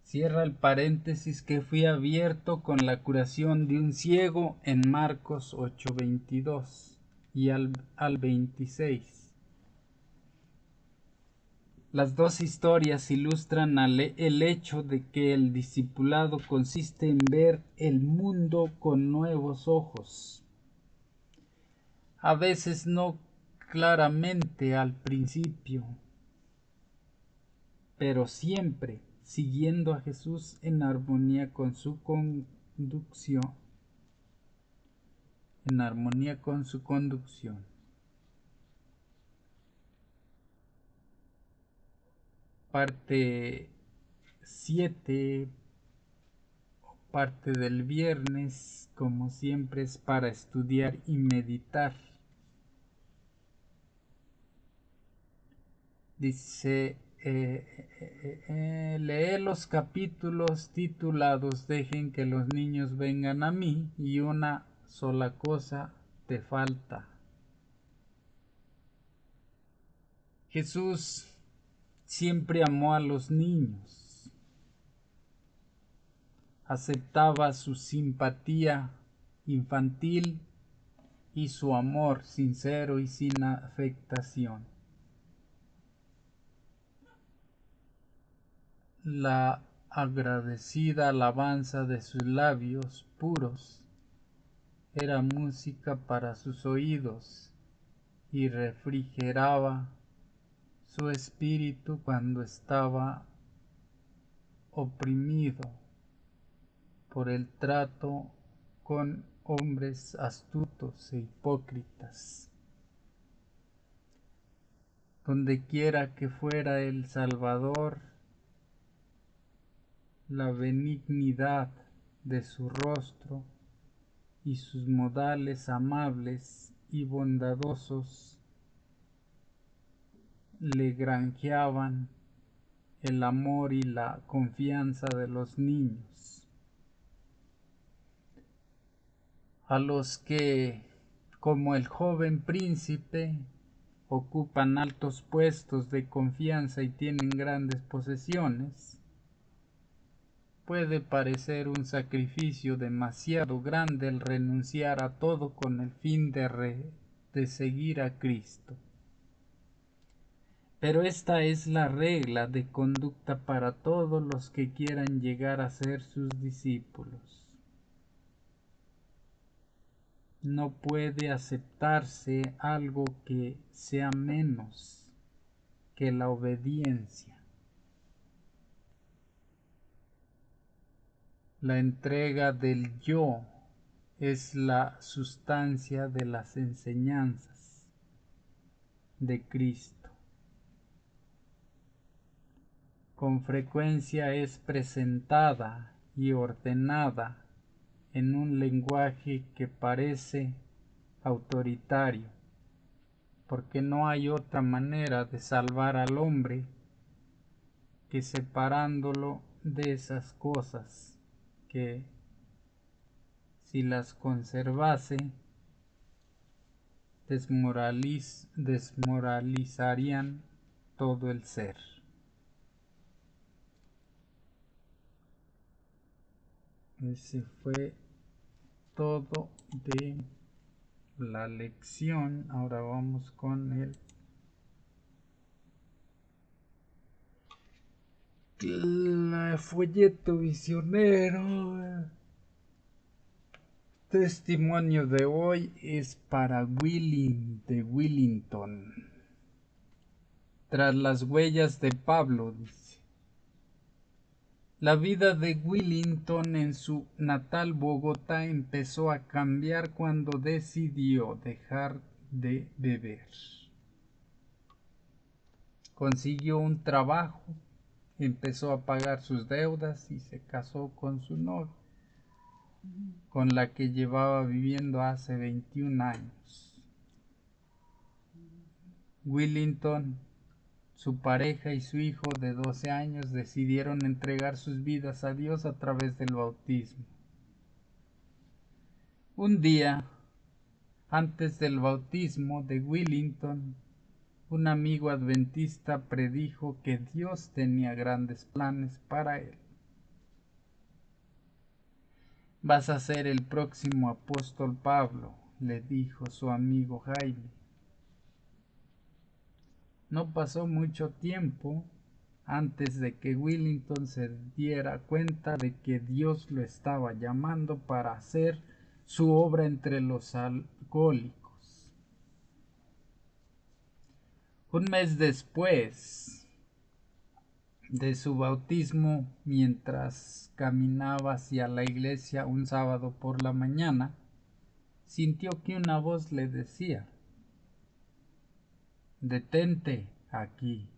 Cierra el paréntesis que fui abierto con la curación de un ciego en Marcos 8:22 y al 26. Las dos historias ilustran el hecho de que el discipulado consiste en ver el mundo con nuevos ojos. A veces no claramente al principio, pero siempre siguiendo a Jesús en armonía con su conducción. Parte 7, parte del viernes, como siempre, es para estudiar y meditar. Dice lee los capítulos titulados Dejen que los niños vengan a mí y una sola cosa te falta. Jesús siempre amó a los niños, aceptaba su simpatía infantil y su amor sincero y sin afectación. La agradecida alabanza de sus labios puros era música para sus oídos y refrigeraba su espíritu cuando estaba oprimido por el trato con hombres astutos e hipócritas. Donde quiera que fuera el Salvador, la benignidad de su rostro y sus modales amables y bondadosos le granjeaban el amor y la confianza de los niños, a los que, como el joven príncipe, ocupan altos puestos de confianza y tienen grandes posesiones. Puede parecer un sacrificio demasiado grande el renunciar a todo con el fin de seguir a Cristo. Pero esta es la regla de conducta para todos los que quieran llegar a ser sus discípulos. No puede aceptarse algo que sea menos que la obediencia. La entrega del yo es la sustancia de las enseñanzas de Cristo. Con frecuencia es presentada y ordenada en un lenguaje que parece autoritario, porque no hay otra manera de salvar al hombre que separándolo de esas cosas que, si las conservase, desmoralizarían todo el ser. Ese fue todo de la lección. Ahora vamos con el folleto visionero. Testimonio de hoy es para Willing de Willington. Tras las huellas de Pablo, dice. La vida de Willington en su natal Bogotá empezó a cambiar cuando decidió dejar de beber. Consiguió un trabajo, empezó a pagar sus deudas y se casó con su novia, con la que llevaba viviendo hace 21 años. Willington, su pareja y su hijo de 12 años decidieron entregar sus vidas a Dios a través del bautismo. Un día, antes del bautismo de Willington, un amigo adventista predijo que Dios tenía grandes planes para él. Vas a ser el próximo apóstol Pablo, le dijo su amigo Jaime. No pasó mucho tiempo antes de que Willington se diera cuenta de que Dios lo estaba llamando para hacer su obra entre los alcohólicos. Un mes después de su bautismo, mientras caminaba hacia la iglesia un sábado por la mañana, sintió que una voz le decía: «Detente aquí».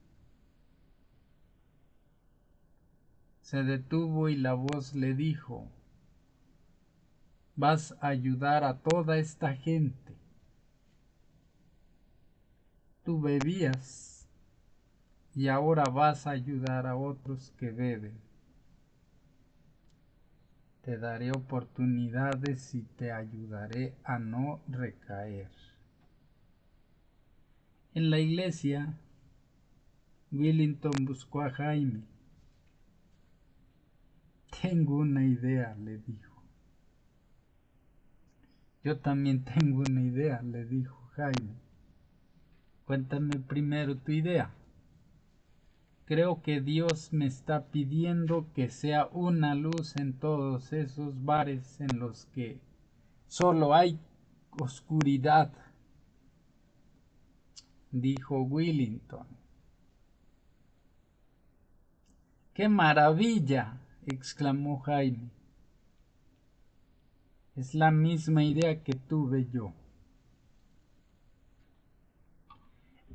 Se detuvo y la voz le dijo: «Vas a ayudar a toda esta gente. Tú bebías y ahora vas a ayudar a otros que beben. Te daré oportunidades y te ayudaré a no recaer. En la iglesia, Willington buscó a Jaime. Tengo una idea, le dijo. Yo también tengo una idea, le dijo Jaime. Cuéntame primero tu idea. Creo que Dios me está pidiendo que sea una luz en todos esos bares en los que solo hay oscuridad, dijo Willington. ¡Qué maravilla!, exclamó Jaime. Es la misma idea que tuve yo.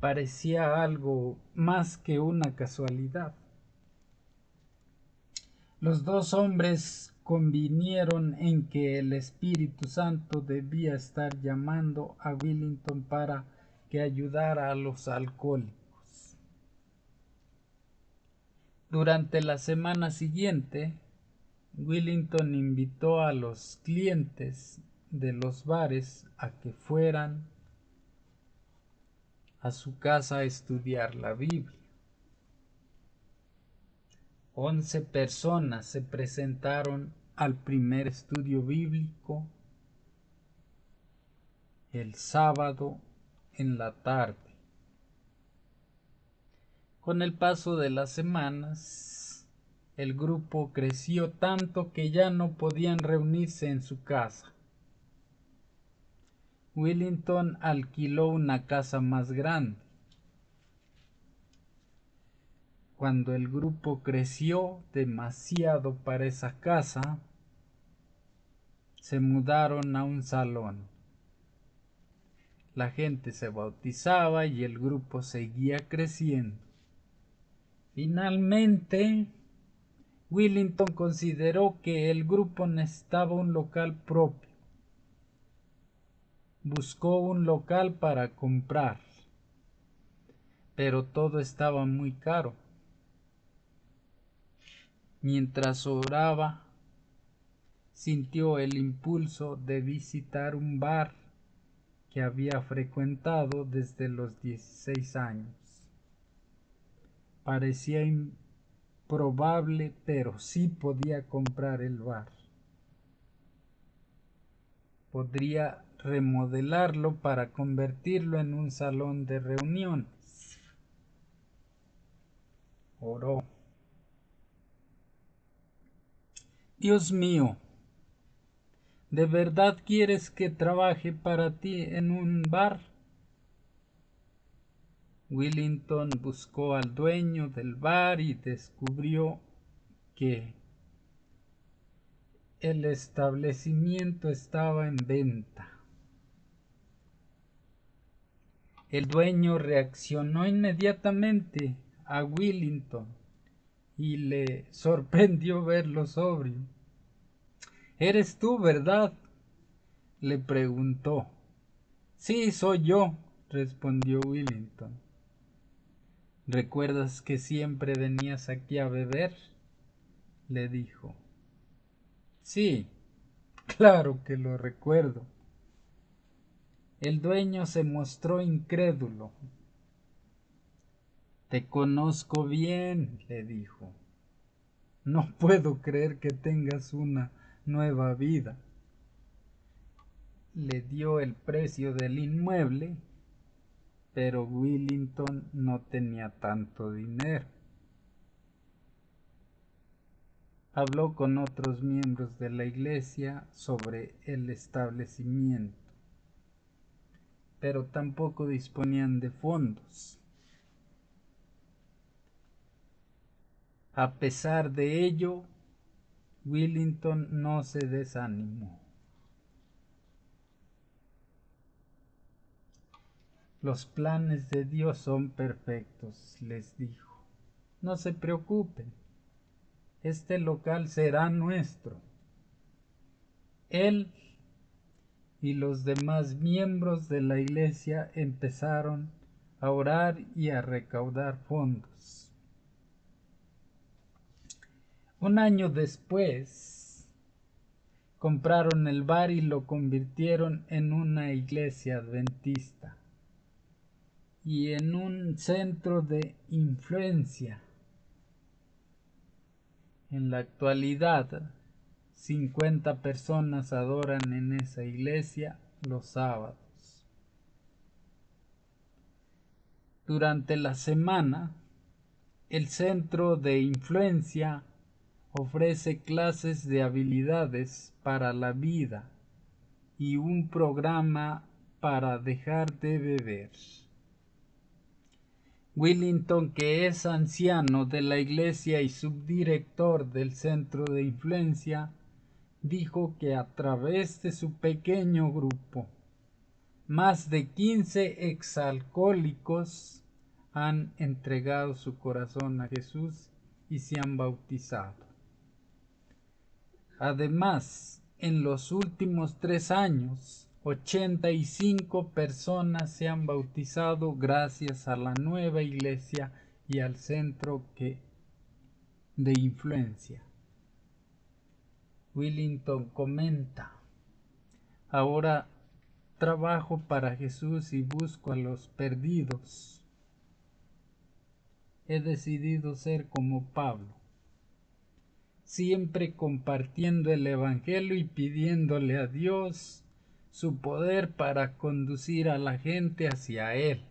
Parecía algo más que una casualidad. Los dos hombres convinieron en que el Espíritu Santo debía estar llamando a Willington para que ayudara a los alcohólicos. Durante la semana siguiente, Willington invitó a los clientes de los bares a que fueran a su casa a estudiar la Biblia. 11 personas se presentaron al primer estudio bíblico el sábado en la tarde. Con el paso de las semanas, el grupo creció tanto que ya no podían reunirse en su casa. Willington alquiló una casa más grande. Cuando el grupo creció demasiado para esa casa, se mudaron a un salón. La gente se bautizaba y el grupo seguía creciendo. Finalmente, Willington consideró que el grupo necesitaba un local propio. Buscó un local para comprar, pero todo estaba muy caro. Mientras oraba, sintió el impulso de visitar un bar que había frecuentado desde los 16 años. Parecía improbable, pero sí podía comprar el bar. Podría remodelarlo para convertirlo en un salón de reuniones. Oró. Dios mío, ¿de verdad quieres que trabaje para ti en un bar? Willington buscó al dueño del bar y descubrió que el establecimiento estaba en venta. El dueño reaccionó inmediatamente a Willington y le sorprendió verlo sobrio. ¿Eres tú, verdad?, le preguntó. Sí, soy yo, respondió Willington. ¿Recuerdas que siempre venías aquí a beber?, le dijo. Sí, claro que lo recuerdo. El dueño se mostró incrédulo. Te conozco bien, le dijo. No puedo creer que tengas una nueva vida. Le dio el precio del inmueble, pero Willington no tenía tanto dinero. Habló con otros miembros de la iglesia sobre el establecimiento, pero tampoco disponían de fondos. A pesar de ello, Willington no se desanimó. Los planes de Dios son perfectos, les dijo. No se preocupen, este local será nuestro. Él y los demás miembros de la iglesia empezaron a orar y a recaudar fondos. Un año después, compraron el bar y lo convirtieron en una iglesia adventista y en un centro de influencia. En la actualidad, 50 personas adoran en esa iglesia los sábados. Durante la semana, el centro de influencia ofrece clases de habilidades para la vida y un programa para dejar de beber. Willington, que es anciano de la iglesia y subdirector del centro de influencia, dijo que a través de su pequeño grupo, más de 15 exalcohólicos han entregado su corazón a Jesús y se han bautizado. Además, en los últimos 3 años, 85 personas se han bautizado gracias a la nueva iglesia y al centro de influencia. Willington comenta: ahora trabajo para Jesús y busco a los perdidos. He decidido ser como Pablo, siempre compartiendo el Evangelio y pidiéndole a Dios su poder para conducir a la gente hacia Él.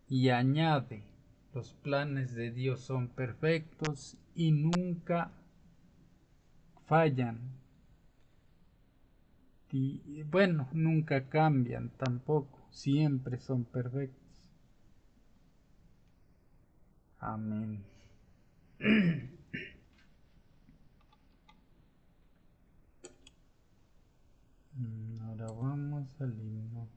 Y añade: los planes de Dios son perfectos y nunca fallan. Y bueno, nunca cambian tampoco, siempre son perfectos. Amén. Ahora vamos al himno.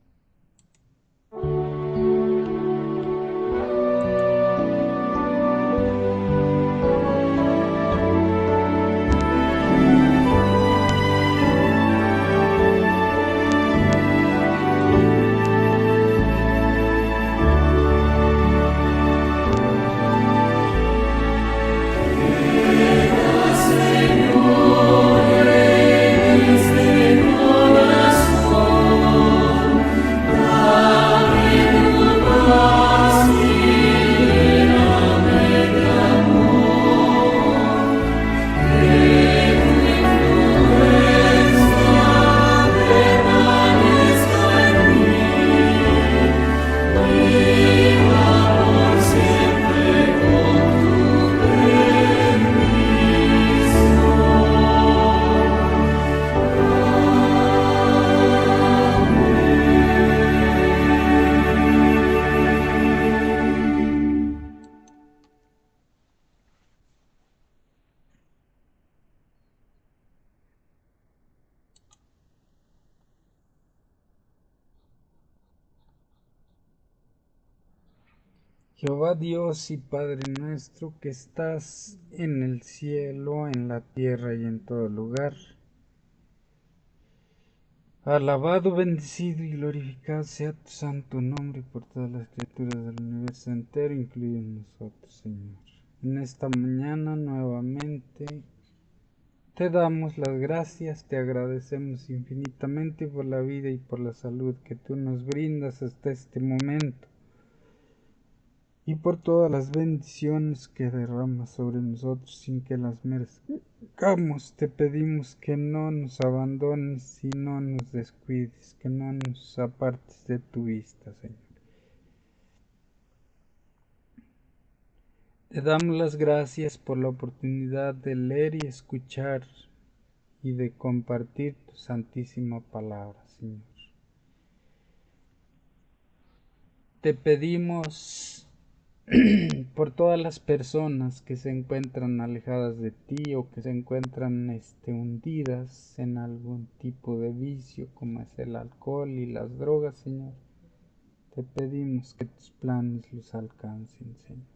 Jehová Dios y Padre nuestro, que estás en el cielo, en la tierra y en todo lugar, alabado, bendecido y glorificado sea tu santo nombre por todas las criaturas del universo entero, incluidos nosotros, Señor. En esta mañana nuevamente te damos las gracias, te agradecemos infinitamente por la vida y por la salud que tú nos brindas hasta este momento, y por todas las bendiciones que derramas sobre nosotros sin que las merezcamos. Te pedimos que no nos abandones y no nos descuides, que no nos apartes de tu vista, Señor. Te damos las gracias por la oportunidad de leer y escuchar y de compartir tu santísima palabra, Señor. Te pedimos por todas las personas que se encuentran alejadas de ti o que se encuentran hundidas en algún tipo de vicio como es el alcohol y las drogas, Señor. Te pedimos que tus planes los alcancen, Señor.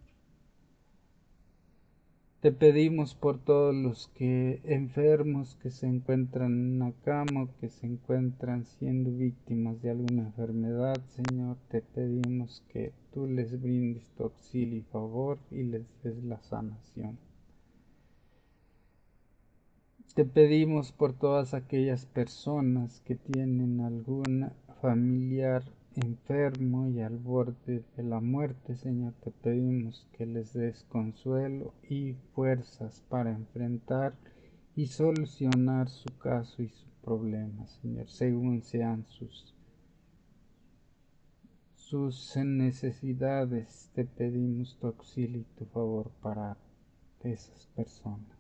Te pedimos por todos los que enfermos que se encuentran en la cama o que se encuentran siendo víctimas de alguna enfermedad, Señor. Te pedimos que tú les brindes tu auxilio y favor y les des la sanación. Te pedimos por todas aquellas personas que tienen algún familiar enfermo y al borde de la muerte, Señor. Te pedimos que les des consuelo y fuerzas para enfrentar y solucionar su caso y su problema, Señor, según sean sus necesidades. Te pedimos tu auxilio y tu favor para esas personas.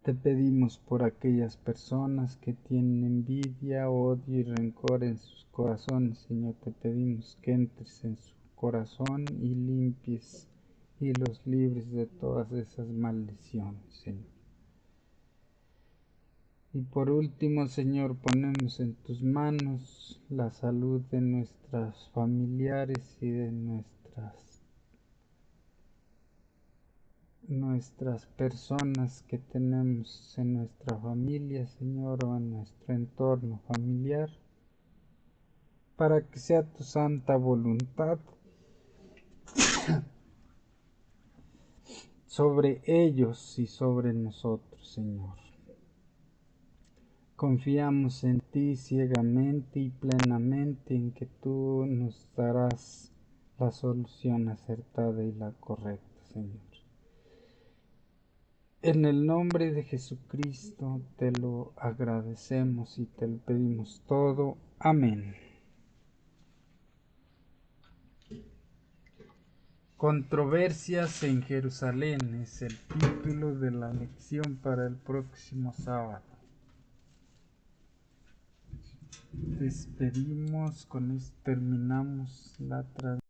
Te pedimos por aquellas personas que tienen envidia, odio y rencor en sus corazones, Señor. Te pedimos que entres en su corazón y limpies y los libres de todas esas maldiciones, Señor. Y por último, Señor, ponemos en tus manos la salud de nuestros familiares y de nuestras personas que tenemos en nuestra familia, Señor, o en nuestro entorno familiar, para que sea tu santa voluntad sobre ellos y sobre nosotros, Señor. Confiamos en ti ciegamente y plenamente en que tú nos darás la solución acertada y la correcta, Señor. En el nombre de Jesucristo te lo agradecemos y te lo pedimos todo. Amén. Controversias en Jerusalén es el título de la lección para el próximo sábado. Despedimos, con esto terminamos la transmisión.